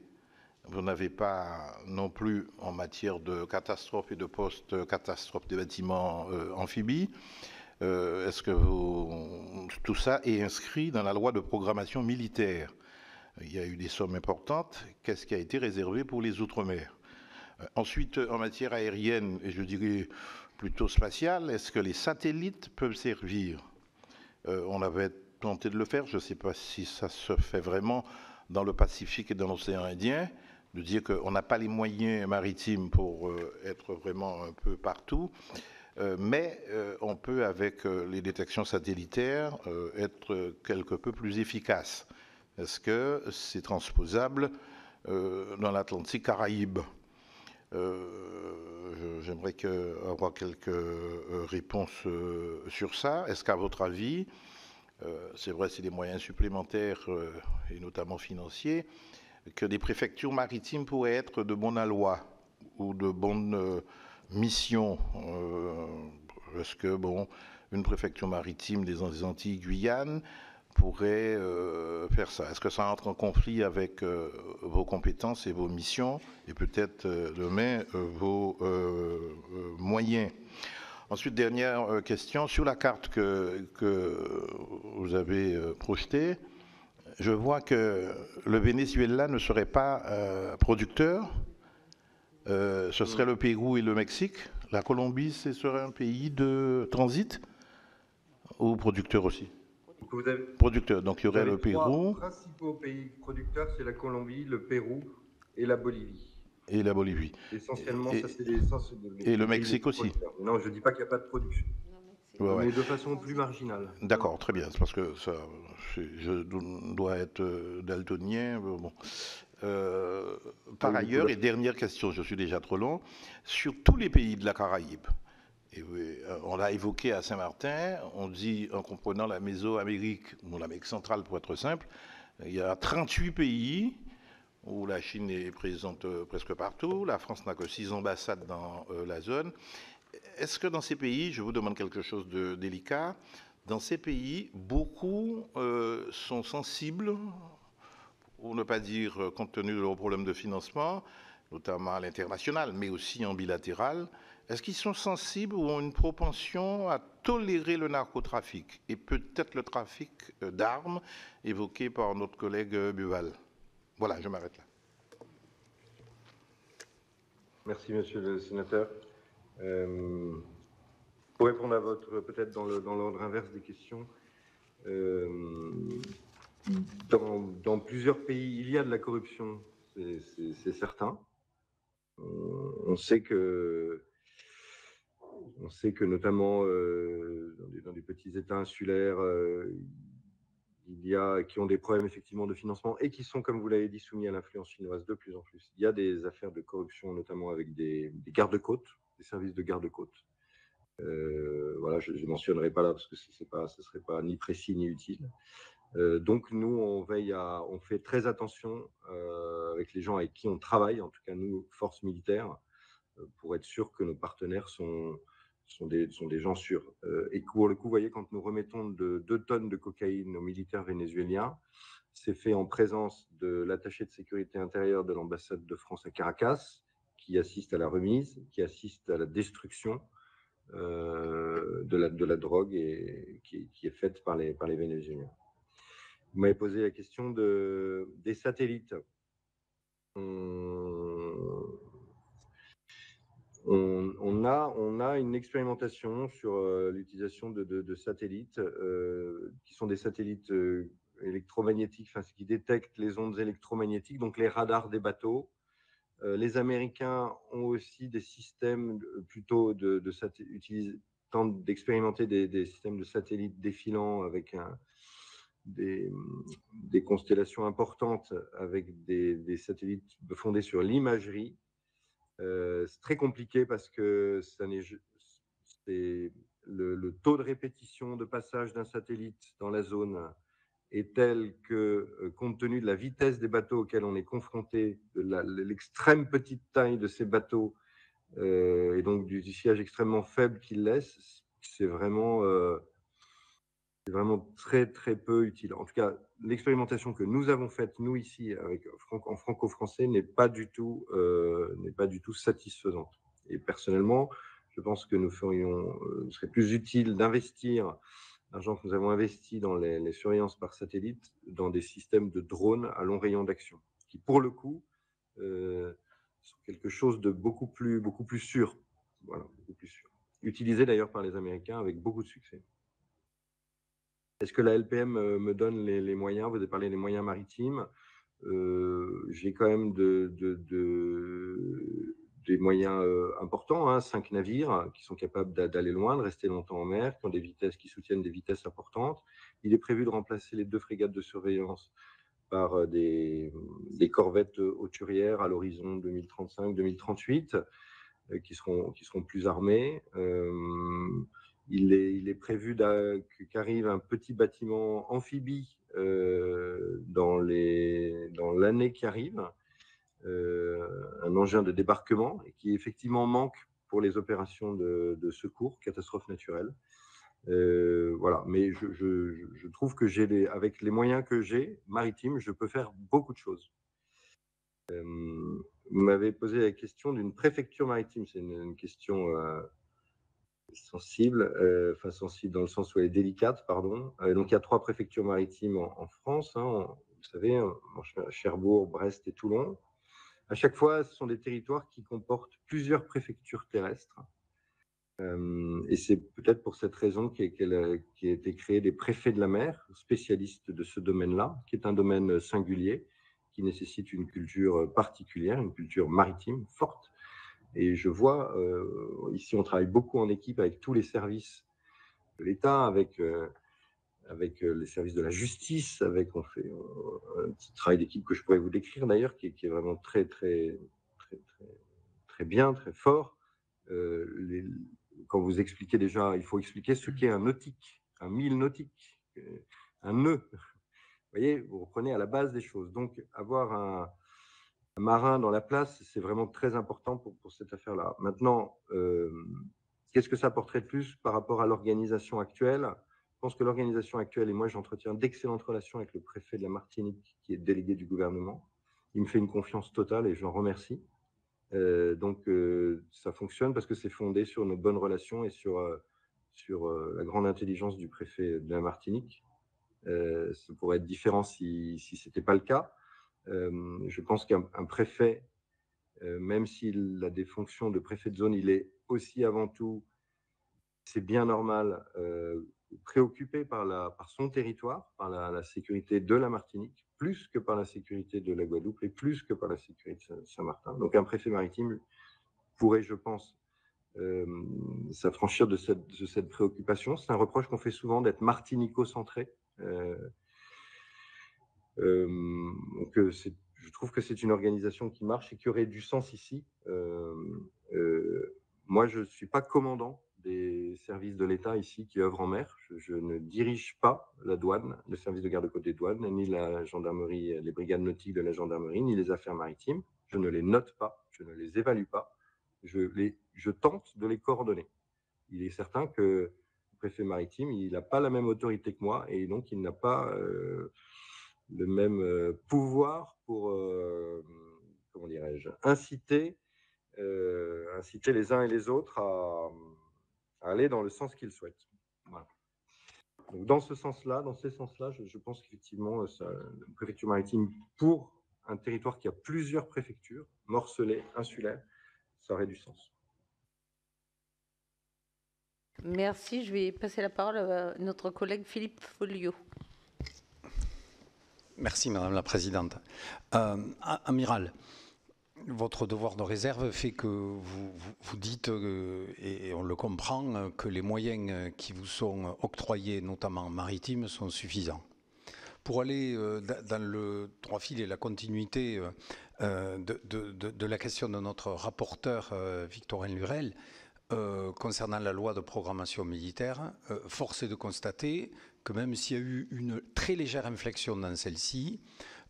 Vous n'avez pas non plus en matière de catastrophe et de post-catastrophe des bâtiments amphibies. Est-ce que tout ça est inscrit dans la loi de programmation militaire? Il y a eu des sommes importantes. Qu'est-ce qui a été réservé pour les Outre-mer? Ensuite, en matière aérienne, et je dirais plutôt spatiale, est-ce que les satellites peuvent servir? On avait tenté de le faire, je ne sais pas si ça se fait vraiment dans le Pacifique et dans l'océan Indien, de dire qu'on n'a pas les moyens maritimes pour être vraiment un peu partout. Mais on peut, avec les détections satellitaires, être quelque peu plus efficace. Est-ce que c'est transposable dans l'Atlantique Caraïbe? J'aimerais avoir quelques réponses sur ça. Est-ce qu'à votre avis, c'est vrai, c'est des moyens supplémentaires, et notamment financiers, que des préfectures maritimes pourraient être de bonne aloi ou de bonne mission? Est-ce que, une préfecture maritime des Antilles, Guyane, pourrait faire ça? Est-ce que ça entre en conflit avec vos compétences et vos missions, et peut-être demain vos moyens? Ensuite, dernière question, sur la carte que vous avez projetée, je vois que le Venezuela ne serait pas producteur. Ce serait le Pérou et le Mexique. La Colombie, ce serait un pays de transit ou producteur aussi? Producteur, donc il y aurait le Pérou. Les principaux pays producteurs, c'est la Colombie, le Pérou et la Bolivie. Et la Bolivie. Essentiellement, ça c'est l'essence. Et le Mexique aussi. Non, je ne dis pas qu'il n'y a pas de production. Mais de façon plus marginale. D'accord, très bien. C'est parce que ça, je dois être daltonien. Bon. Par ailleurs, et dernière question, je suis déjà trop long, sur tous les pays de la Caraïbe, et oui, on l'a évoqué à Saint-Martin, on dit en comprenant la Mésoamérique, ou l'Amérique centrale pour être simple, il y a 38 pays où la Chine est présente presque partout, la France n'a que 6 ambassades dans la zone. Est-ce que dans ces pays, je vous demande quelque chose de délicat, dans ces pays, beaucoup sont sensibles, pour ne pas dire compte tenu de leurs problèmes de financement, notamment à l'international, mais aussi en bilatéral, est-ce qu'ils sont sensibles ou ont une propension à tolérer le narcotrafic et peut-être le trafic d'armes évoqué par notre collègue Buval? Voilà, je m'arrête là. Merci, monsieur le sénateur. Pour répondre à votre, peut-être dans l'ordre inverse des questions, dans plusieurs pays, il y a de la corruption, c'est certain. On sait que notamment dans des petits États insulaires, il y a qui ont des problèmes effectivement de financement et qui sont, comme vous l'avez dit, soumis à l'influence chinoise de plus en plus. Il y a des affaires de corruption, notamment avec des gardes-côtes, des services de garde-côtes. Voilà, je ne mentionnerai pas là parce que ce ne serait pas ni précis ni utile. Donc nous, on fait très attention avec les gens avec qui on travaille, en tout cas nous, forces militaires, pour être sûr que nos partenaires sont des gens sûrs. Et pour le coup, vous voyez, quand nous remettons 2 tonnes de cocaïne aux militaires vénézuéliens, c'est fait en présence de l'attaché de sécurité intérieure de l'ambassade de France à Caracas, qui assiste à la remise, qui assiste à la destruction de la drogue et qui est faite par les Vénézuéliens. Vous m'avez posé la question des satellites. On a une expérimentation sur l'utilisation de satellites qui sont des satellites électromagnétiques, enfin, qui détectent les ondes électromagnétiques, donc les radars des bateaux. Les Américains ont aussi des systèmes plutôt tentent d'expérimenter des systèmes de satellites défilants avec des constellations importantes, avec des satellites fondés sur l'imagerie. C'est très compliqué parce que le taux de répétition de passage d'un satellite dans la zone est tel que, compte tenu de la vitesse des bateaux auxquels on est confronté, de l'extrême petite taille de ces bateaux, et donc du sillage extrêmement faible qu'ils laissent, c'est vraiment très, très peu utile. En tout cas, l'expérimentation que nous avons faite, nous, ici, en franco-français, n'est pas du tout satisfaisante. Et personnellement, je pense que il serait plus utile d'investir l'argent que nous avons investi dans les surveillances par satellite, dans des systèmes de drones à long rayon d'action, qui, pour le coup, sont quelque chose de beaucoup plus sûr. Voilà, beaucoup plus sûr. Utilisé d'ailleurs par les Américains avec beaucoup de succès. Est-ce que la LPM me donne les moyens? Vous avez parlé des moyens maritimes. J'ai quand même des moyens importants, hein, 5 navires qui sont capables d'aller loin, de rester longtemps en mer, qui soutiennent des vitesses importantes. Il est prévu de remplacer les 2 frégates de surveillance par des corvettes hauturières à l'horizon 2035-2038 qui seront plus armées. Il est prévu qu'arrive un petit bâtiment amphibie dans l'année qui arrive, un engin de débarquement et qui effectivement manque pour les opérations de secours, catastrophes naturelles. Voilà, mais je trouve que avec les moyens que j'ai maritimes, je peux faire beaucoup de choses. Vous m'avez posé la question d'une préfecture maritime. C'est une question sensible, enfin sensible dans le sens où elle est délicate, pardon. Donc il y a 3 préfectures maritimes en France, hein, vous savez, Cherbourg, Brest et Toulon. À chaque fois, ce sont des territoires qui comportent plusieurs préfectures terrestres. Et c'est peut-être pour cette raison qu'a été créé des préfets de la mer, spécialistes de ce domaine-là, qui est un domaine singulier, qui nécessite une culture particulière, une culture maritime forte. Et je vois, ici on travaille beaucoup en équipe avec tous les services de l'État, avec avec les services de la justice, on fait un petit travail d'équipe que je pourrais vous décrire d'ailleurs, qui est vraiment très bien, très fort. Quand vous expliquez déjà, il faut expliquer ce qu'est un nautique, un mille nautique, un nœud. Vous voyez, vous reprenez à la base des choses. Donc, avoir un marin dans la place, c'est vraiment très important pour cette affaire-là. Maintenant, qu'est-ce que ça apporterait de plus par rapport à l'organisation actuelle? Je pense que l'organisation actuelle, et moi j'entretiens d'excellentes relations avec le préfet de la Martinique, qui est délégué du gouvernement. Il me fait une confiance totale et je l'en remercie. Donc ça fonctionne parce que c'est fondé sur nos bonnes relations et sur la grande intelligence du préfet de la Martinique. Ça pourrait être différent si ce n'était pas le cas. Je pense qu'un préfet, même s'il a des fonctions de préfet de zone, il est aussi avant tout, c'est bien normal, préoccupé par son territoire, par la sécurité de la Martinique, plus que par la sécurité de la Guadeloupe et plus que par la sécurité de Saint-Martin. Donc un préfet maritime pourrait, je pense, s'affranchir de cette préoccupation. C'est un reproche qu'on fait souvent d'être martinico-centré. Donc je trouve que c'est une organisation qui marche et qui aurait du sens ici. Moi, je ne suis pas commandant des services de l'État ici qui œuvrent en mer. Je ne dirige pas la douane, le service de garde-côte des douanes, ni la gendarmerie, les brigades nautiques de la gendarmerie, ni les affaires maritimes. Je ne les note pas, je ne les évalue pas. Je tente de les coordonner. Il est certain que le préfet maritime, il n'a pas la même autorité que moi et donc il n'a pas le même pouvoir pour, comment dirais-je, inciter les uns et les autres à aller dans le sens qu'ils souhaitent. Voilà. Donc dans ces sens-là, je pense qu'effectivement, la préfecture maritime, pour un territoire qui a plusieurs préfectures, morcelées, insulaires, ça aurait du sens. Merci. Je vais passer la parole à notre collègue Philippe Folliot. Merci, Madame la Présidente. Amiral, votre devoir de réserve fait que vous dites, et on le comprend, que les moyens qui vous sont octroyés, notamment maritimes, sont suffisants. Pour aller dans le droit fil et la continuité de la question de notre rapporteur Victorin Lurel, concernant la loi de programmation militaire, force est de constater que même s'il y a eu une très légère inflexion dans celle-ci,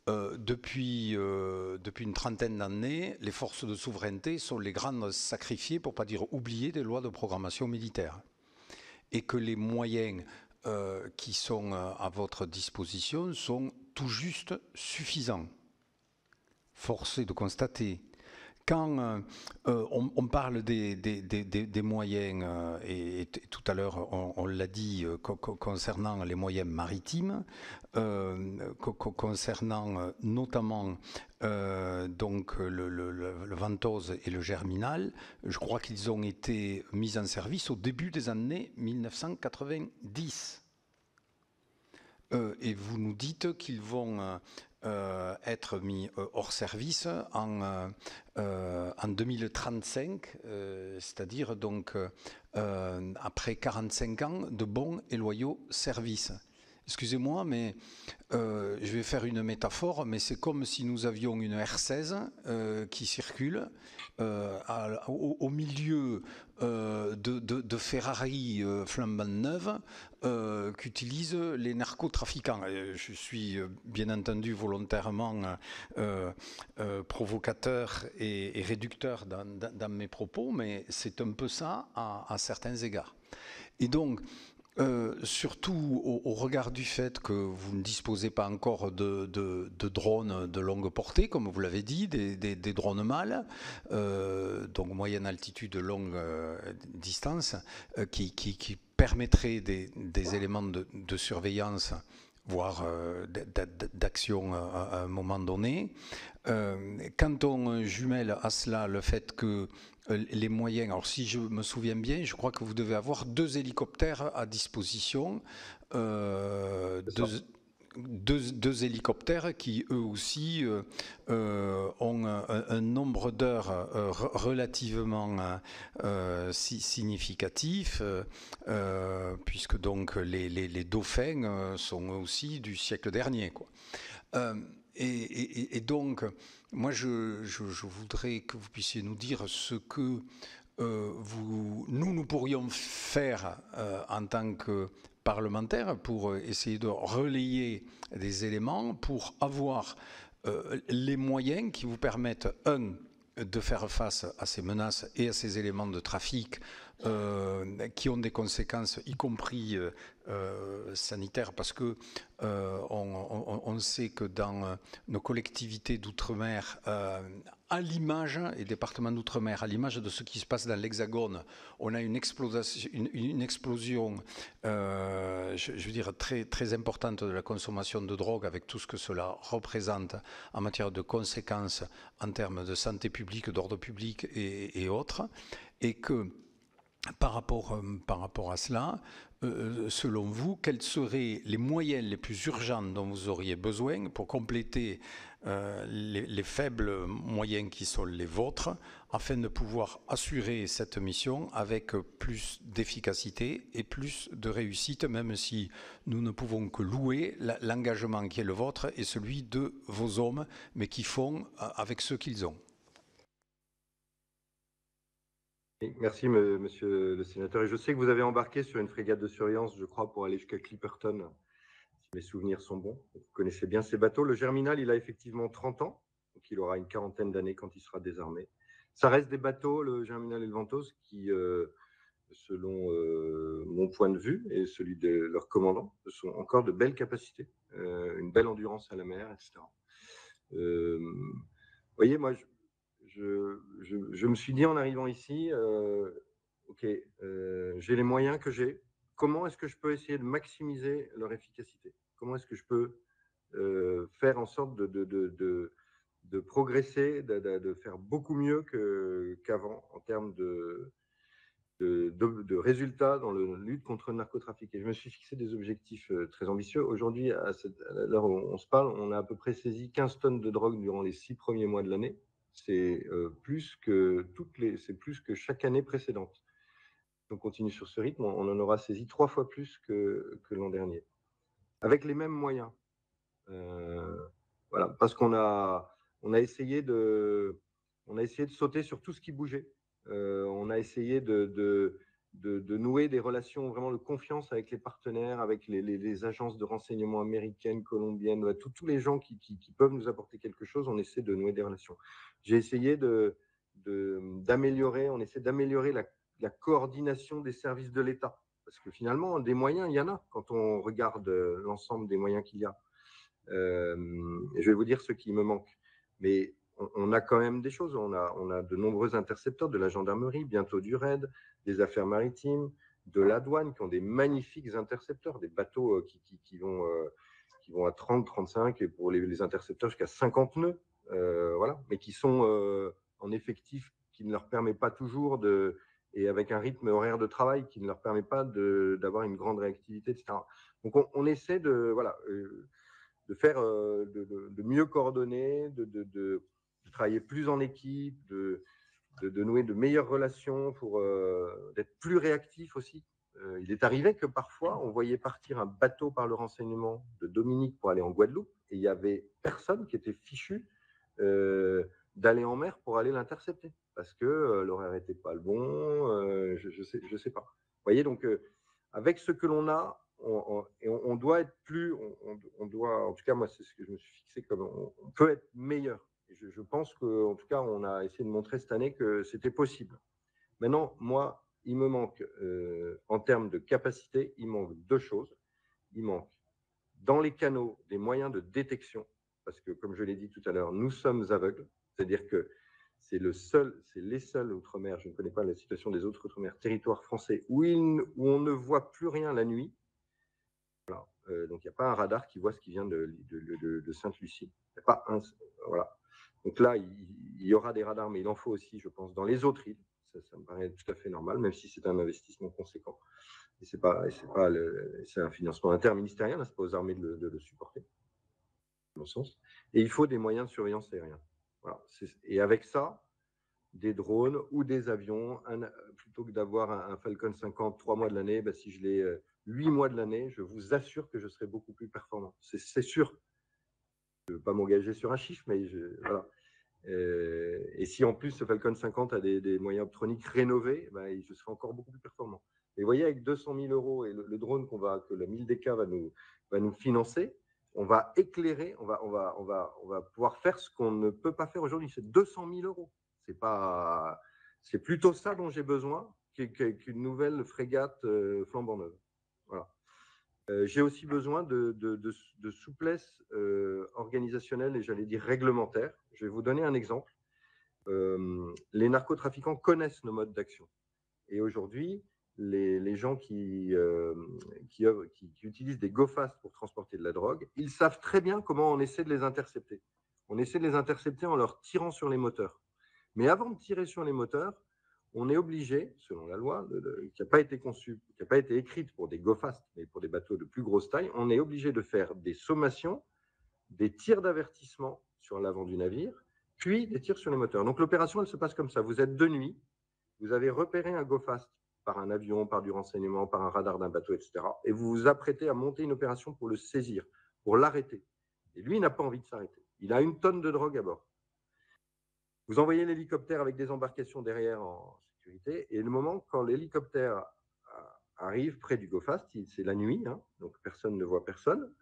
depuis une trentaine d'années, les forces de souveraineté sont les grandes sacrifiées, pour ne pas dire oubliées, des lois de programmation militaire. Et que les moyens qui sont à votre disposition sont tout juste suffisants. Force est de constater. Quand on parle des moyens, et tout à l'heure on l'a dit concernant les moyens maritimes, concernant notamment donc le Ventose et le Germinal, je crois qu'ils ont été mis en service au début des années 1990. Et vous nous dites qu'ils vont être mis hors service en 2035, c'est-à-dire donc après 45 ans de bons et loyaux services. Excusez-moi, mais je vais faire une métaphore, mais c'est comme si nous avions une R16 qui circule au milieu de Ferrari flambant neuve qu'utilisent les narcotrafiquants. Je suis bien entendu volontairement provocateur et réducteur dans mes propos, mais c'est un peu ça à certains égards. Et donc, surtout au regard du fait que vous ne disposez pas encore de drones de longue portée, comme vous l'avez dit, des drones mâles, donc moyenne altitude, longue distance, qui permettraient des éléments de surveillance, voire d'action à un moment donné. Quand on jumelle à cela le fait que les moyens, alors si je me souviens bien, je crois que vous devez avoir 2 hélicoptères à disposition. deux hélicoptères qui, eux aussi, ont un nombre d'heures relativement significatif, puisque donc les dauphins sont aussi du siècle dernier, quoi. Et donc, moi, je voudrais que vous puissiez nous dire ce que nous pourrions faire en tant que parlementaires pour essayer de relayer des éléments, pour avoir les moyens qui vous permettent, de faire face à ces menaces et à ces éléments de trafic qui ont des conséquences, y compris sanitaires, parce que on sait que dans nos collectivités d'outre-mer, à l'image, et départements d'outre-mer, à l'image de ce qui se passe dans l'Hexagone, on a une explosion je veux dire, très, très importante de la consommation de drogue, avec tout ce que cela représente en matière de conséquences en termes de santé publique, d'ordre public et autres, et que par rapport à cela, selon vous, quels seraient les moyens les plus urgents dont vous auriez besoin pour compléter les faibles moyens qui sont les vôtres, afin de pouvoir assurer cette mission avec plus d'efficacité et plus de réussite, même si nous ne pouvons que louer l'engagement qui est le vôtre et celui de vos hommes, mais qui font avec ce qu'ils ont. Merci, monsieur le sénateur. Et je sais que vous avez embarqué sur une frégate de surveillance, je crois, pour aller jusqu'à Clipperton, si mes souvenirs sont bons. Vous connaissez bien ces bateaux. Le Germinal, il a effectivement 30 ans, donc il aura une quarantaine d'années quand il sera désarmé. Ça reste des bateaux, le Germinal et le Ventos, qui, selon mon point de vue et celui de leurs commandants, sont encore de belles capacités, une belle endurance à la mer, etc. Vous voyez, moi, je me suis dit en arrivant ici, ok, j'ai les moyens que j'ai. Comment est-ce que je peux essayer de maximiser leur efficacité? Comment est-ce que je peux faire en sorte de progresser, de faire beaucoup mieux qu'avant en termes de résultats dans la lutte contre le narcotrafic? Et je me suis fixé des objectifs très ambitieux. Aujourd'hui, à l'heure où on se parle, on a à peu près saisi 15 tonnes de drogue durant les 6 premiers mois de l'année. C'est plus que chaque année précédente. Si on continue sur ce rythme, on en aura saisi 3 fois plus que l'an dernier, avec les mêmes moyens. Voilà, parce qu'on a essayé de sauter sur tout ce qui bougeait. On a essayé de nouer des relations vraiment de confiance avec les partenaires, avec les agences de renseignement américaines, colombiennes, tous les gens qui peuvent nous apporter quelque chose. On essaie de nouer des relations. J'ai essayé d'améliorer la coordination des services de l'État, parce que finalement, des moyens, il y en a quand on regarde l'ensemble des moyens qu'il y a. Et je vais vous dire ce qui me manque. Mais on a quand même des choses. On a de nombreux intercepteurs de la gendarmerie, bientôt du RAID, des affaires maritimes, de la douane, qui ont des magnifiques intercepteurs, des bateaux qui vont à 30, 35, et pour les intercepteurs jusqu'à 50 nœuds, voilà, mais qui sont en effectif, qui ne leur permet pas toujours et avec un rythme horaire de travail qui ne leur permet pas d'avoir une grande réactivité, etc. Donc on essaie de faire, de mieux coordonner, de travailler plus en équipe, de nouer de meilleures relations, pour d'être plus réactif aussi. Il est arrivé que parfois, on voyait partir un bateau par le renseignement de Dominique pour aller en Guadeloupe, et il n'y avait personne qui était fichu d'aller en mer pour aller l'intercepter, parce que l'horaire n'était pas le bon, je sais pas. Vous voyez, donc avec ce que l'on a, on doit être plus, on doit, en tout cas moi c'est ce que je me suis fixé, comme on peut être meilleur. Et je pense qu'en tout cas on a essayé de montrer cette année que c'était possible. Maintenant, moi, il me manque, en termes de capacité, il manque deux choses. Il manque dans les canaux des moyens de détection, parce que comme je l'ai dit tout à l'heure, nous sommes aveugles, c'est-à-dire que c'est les seuls outre-mer, je ne connais pas la situation des autres outre-mer, territoires français, où on ne voit plus rien la nuit. Voilà. Donc il n'y a pas un radar qui voit ce qui vient de Sainte-Lucie. Il n'y a pas un, voilà. Donc là, il y aura des radars, mais il en faut aussi, je pense, dans les autres îles. Ça me paraît tout à fait normal, même si c'est un investissement conséquent. Et c'est un financement interministériel, hein, c'est pas aux armées de le supporter, dans mon sens. Et il faut des moyens de surveillance aérienne. Voilà. Et avec ça, des drones ou des avions, plutôt que d'avoir un Falcon 50 3 mois de l'année, ben, si je l'ai 8 mois de l'année, je vous assure que je serai beaucoup plus performant. C'est sûr. Je ne veux pas m'engager sur un chiffre, mais voilà. Et si en plus ce Falcon 50 a des moyens optroniques rénovés, ben, je serai encore beaucoup plus performant. Et vous voyez, avec 200 000 euros et le drone que la 1000DK va nous financer, on va éclairer, on va pouvoir faire ce qu'on ne peut pas faire aujourd'hui. C'est 200 000 euros. C'est plutôt ça dont j'ai besoin qu'une nouvelle frégate flambant neuve. Voilà. J'ai aussi besoin de souplesse organisationnelle et j'allais dire réglementaire. Je vais vous donner un exemple. Les narcotrafiquants connaissent nos modes d'action. Et aujourd'hui, les gens qui utilisent des go-fast pour transporter de la drogue, ils savent très bien comment on essaie de les intercepter. On essaie de les intercepter en leur tirant sur les moteurs. Mais avant de tirer sur les moteurs, on est obligé, selon la loi, qui n'a pas été conçue, qui n'a pas été écrite pour des go-fast, mais pour des bateaux de plus grosse taille, on est obligé de faire des sommations, des tirs d'avertissement sur l'avant du navire, puis des tirs sur les moteurs. Donc l'opération, elle se passe comme ça. Vous êtes de nuit, vous avez repéré un go-fast par un avion, par du renseignement, par un radar d'un bateau, etc. Et vous vous apprêtez à monter une opération pour le saisir, pour l'arrêter. Et lui, il n'a pas envie de s'arrêter. Il a 1 tonne de drogue à bord. Vous envoyez l'hélicoptère avec des embarcations derrière en sécurité, et le moment quand l'hélicoptère arrive près du go-fast, c'est la nuit, hein, donc personne ne voit personne,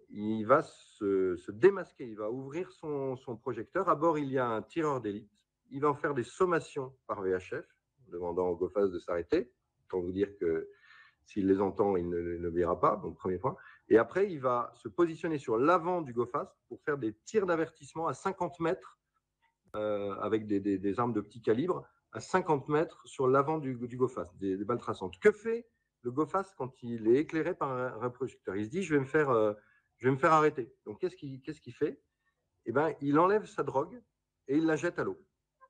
il va se démasquer, il va ouvrir son projecteur. À bord, il y a un tireur d'élite, il va en faire des sommations par VHF, demandant au go-fast de s'arrêter, autant vous dire que s'il les entend, il ne verra pas, donc premier point. Et après, il va se positionner sur l'avant du go-fast pour faire des tirs d'avertissement à 50 mètres avec des armes de petit calibre à 50 mètres sur l'avant du go-fast, des balles traçantes. Que fait le go-fast quand il est éclairé par un projecteur? Il se dit, je vais me faire arrêter. Donc, qu'est-ce qu'il fait? Eh ben, il enlève sa drogue et il la jette à l'eau.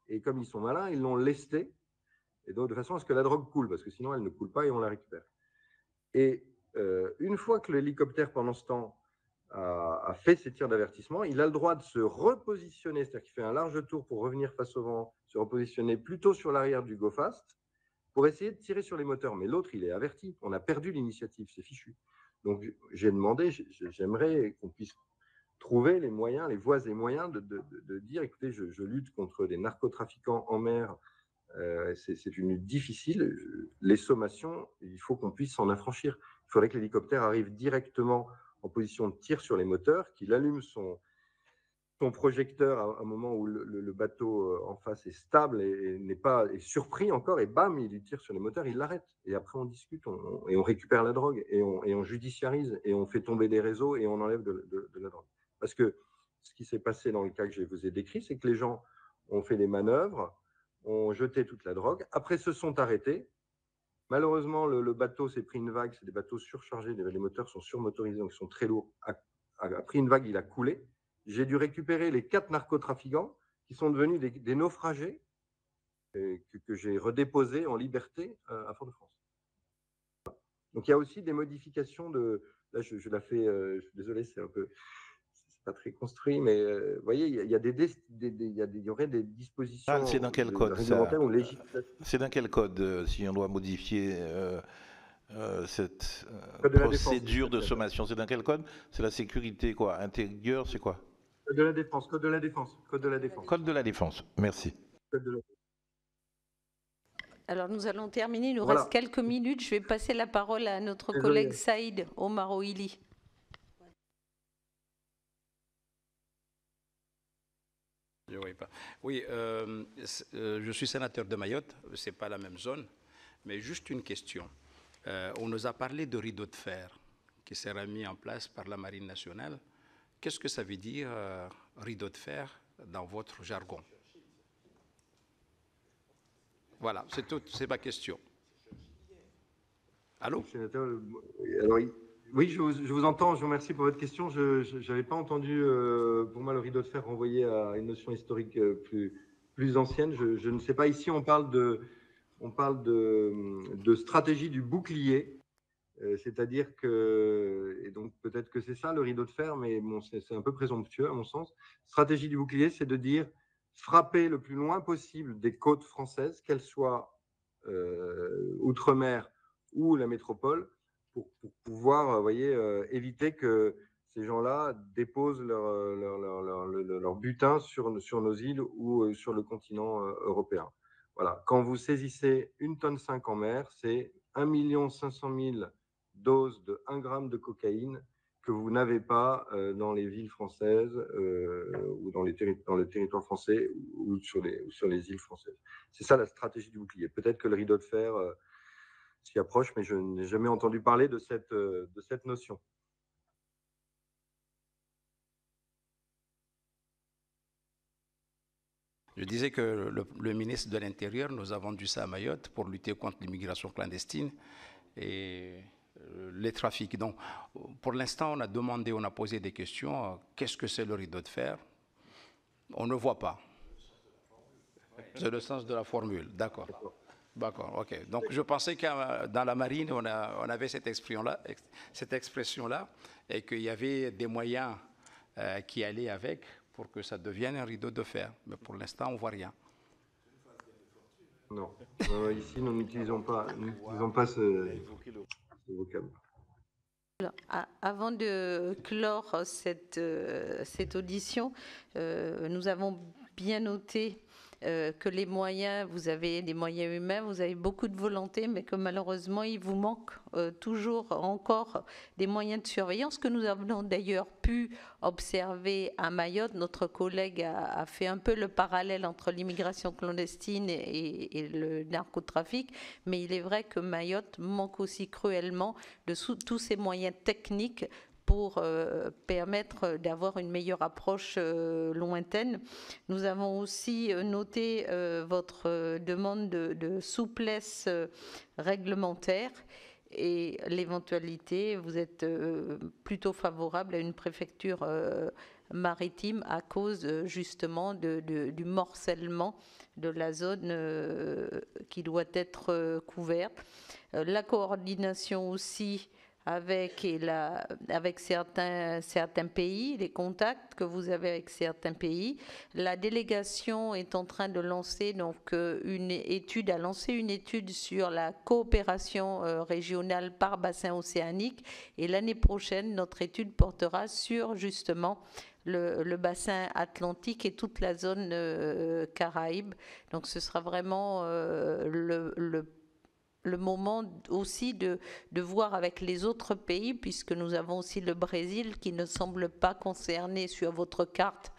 Et comme ils sont malins, ils l'ont lestée, et donc de façon à ce que la drogue coule, parce que sinon, elle ne coule pas et on la récupère. Et une fois que l'hélicoptère, pendant ce temps, a fait ses tirs d'avertissement, il a le droit de se repositionner, c'est-à-dire qu'il fait un large tour pour revenir face au vent, se repositionner plutôt sur l'arrière du go-fast pour essayer de tirer sur les moteurs. Mais l'autre, il est averti. On a perdu l'initiative, c'est fichu. Donc, j'ai demandé, j'aimerais qu'on puisse trouver les moyens, les voies et moyens de dire, écoutez, je lutte contre des narcotrafiquants en mer. C'est une lutte difficile. Les sommations, il faut qu'on puisse s'en affranchir. Il faudrait que l'hélicoptère arrive directement en position de tir sur les moteurs, qu'il allume son projecteur à un moment où le bateau en face est stable et est surpris encore, et bam, il tire sur les moteurs, il l'arrête. Et après, on discute, et on récupère la drogue, et on judiciarise, et on fait tomber des réseaux, et on enlève de la drogue. Parce que ce qui s'est passé dans le cas que je vous ai décrit, c'est que les gens ont fait des manœuvres, ont jeté toute la drogue, après se sont arrêtés. Malheureusement, le bateau s'est pris une vague, c'est des bateaux surchargés, les moteurs sont surmotorisés, donc ils sont très lourds. A pris une vague, il a coulé. J'ai dû récupérer les 4 narcotrafiquants qui sont devenus des naufragés que j'ai redéposés en liberté à Fort-de-France. Donc il y a aussi des modifications de. Là, je la fais. Je suis désolé, c'est pas très construit, mais vous voyez, il y aurait des dispositions. C'est dans quel code réglementaires ou législatives. C'est dans quel code si on doit modifier cette procédure de sommation? C'est dans quel code? C'est la sécurité quoi? Intérieure, c'est quoi? Code de la défense, code de la défense, code de la défense. Code de la défense, merci. Alors nous allons terminer, il nous reste quelques minutes. Je vais passer la parole à notre collègue Saïd Omar Ouili. Oui, je suis sénateur de Mayotte, ce n'est pas la même zone, mais juste une question. On nous a parlé de rideau de fer qui sera mis en place par la Marine nationale. Qu'est-ce que ça veut dire, rideau de fer, dans votre jargon? Voilà, c'est tout, c'est ma question. Allô? Sénateur, alors, oui, je vous entends, je vous remercie pour votre question. Je n'avais pas entendu, pour moi, le rideau de fer renvoyer à une notion historique plus ancienne. Je ne sais pas, ici on parle de stratégie du bouclier. C'est-à-dire que, et donc peut-être que c'est ça le rideau de fer, mais bon, c'est un peu présomptueux à mon sens. Stratégie du bouclier, c'est de dire frapper le plus loin possible des côtes françaises, qu'elles soient outre-mer ou la métropole, pour pouvoir, vous voyez, éviter que ces gens-là déposent leur butin sur nos îles ou sur le continent européen. Voilà. Quand vous saisissez 1,5 tonne en mer, c'est 1 500 000 doses de 1 gramme de cocaïne que vous n'avez pas dans les villes françaises ou dans le territoire français ou sur les îles françaises. C'est ça la stratégie du bouclier. Peut-être que le rideau de fer s'y approche, mais je n'ai jamais entendu parler de cette notion. Je disais que le ministre de l'Intérieur nous a vendu ça à Mayotte pour lutter contre l'immigration clandestine et les trafics. Donc, pour l'instant, on a demandé, on a posé des questions. Qu'est-ce que c'est le rideau de fer? On ne voit pas. C'est le sens de la formule, d'accord. D'accord, ok. Donc, je pensais que dans la marine, on avait cette expression-là et qu'il y avait des moyens qui allaient avec pour que ça devienne un rideau de fer. Mais pour l'instant, on ne voit rien. Non. Ici, nous n'utilisons pas ce vocable. Alors, avant de clore cette audition, nous avons bien noté que les moyens, vous avez des moyens humains, vous avez beaucoup de volonté, mais que malheureusement, il vous manque toujours encore des moyens de surveillance que nous avons d'ailleurs pu observer à Mayotte. Notre collègue a fait un peu le parallèle entre l'immigration clandestine et le narcotrafic, mais il est vrai que Mayotte manque aussi cruellement de tous ces moyens techniques pour permettre d'avoir une meilleure approche lointaine. Nous avons aussi noté votre demande de souplesse réglementaire et l'éventualité, vous êtes plutôt favorable à une préfecture maritime à cause justement du morcellement de la zone qui doit être couverte. La coordination aussi avec certains pays, les contacts que vous avez avec certains pays. La délégation est en train de lancer une étude sur la coopération régionale par bassin océanique, et l'année prochaine, notre étude portera sur justement le bassin atlantique et toute la zone Caraïbe. Donc ce sera vraiment le moment aussi de voir avec les autres pays, puisque nous avons aussi le Brésil qui ne semble pas concerné sur votre carte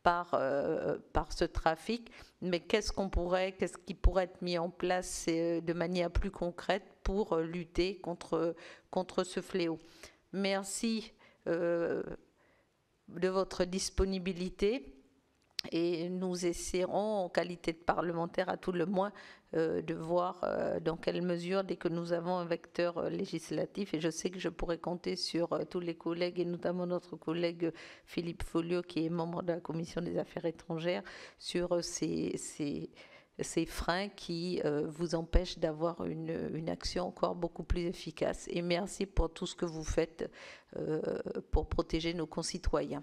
par ce trafic, mais qu'est-ce qui pourrait être mis en place de manière plus concrète pour lutter contre ce fléau. Merci de votre disponibilité. Et nous essaierons, en qualité de parlementaire à tout le moins, de voir dans quelle mesure, dès que nous avons un vecteur législatif, et je sais que je pourrais compter sur tous les collègues, et notamment notre collègue Philippe Folliot, qui est membre de la Commission des Affaires étrangères, sur ces freins qui vous empêchent d'avoir une action encore beaucoup plus efficace. Et merci pour tout ce que vous faites pour protéger nos concitoyens.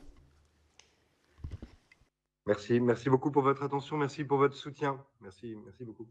Merci beaucoup pour votre attention, merci pour votre soutien. Merci beaucoup.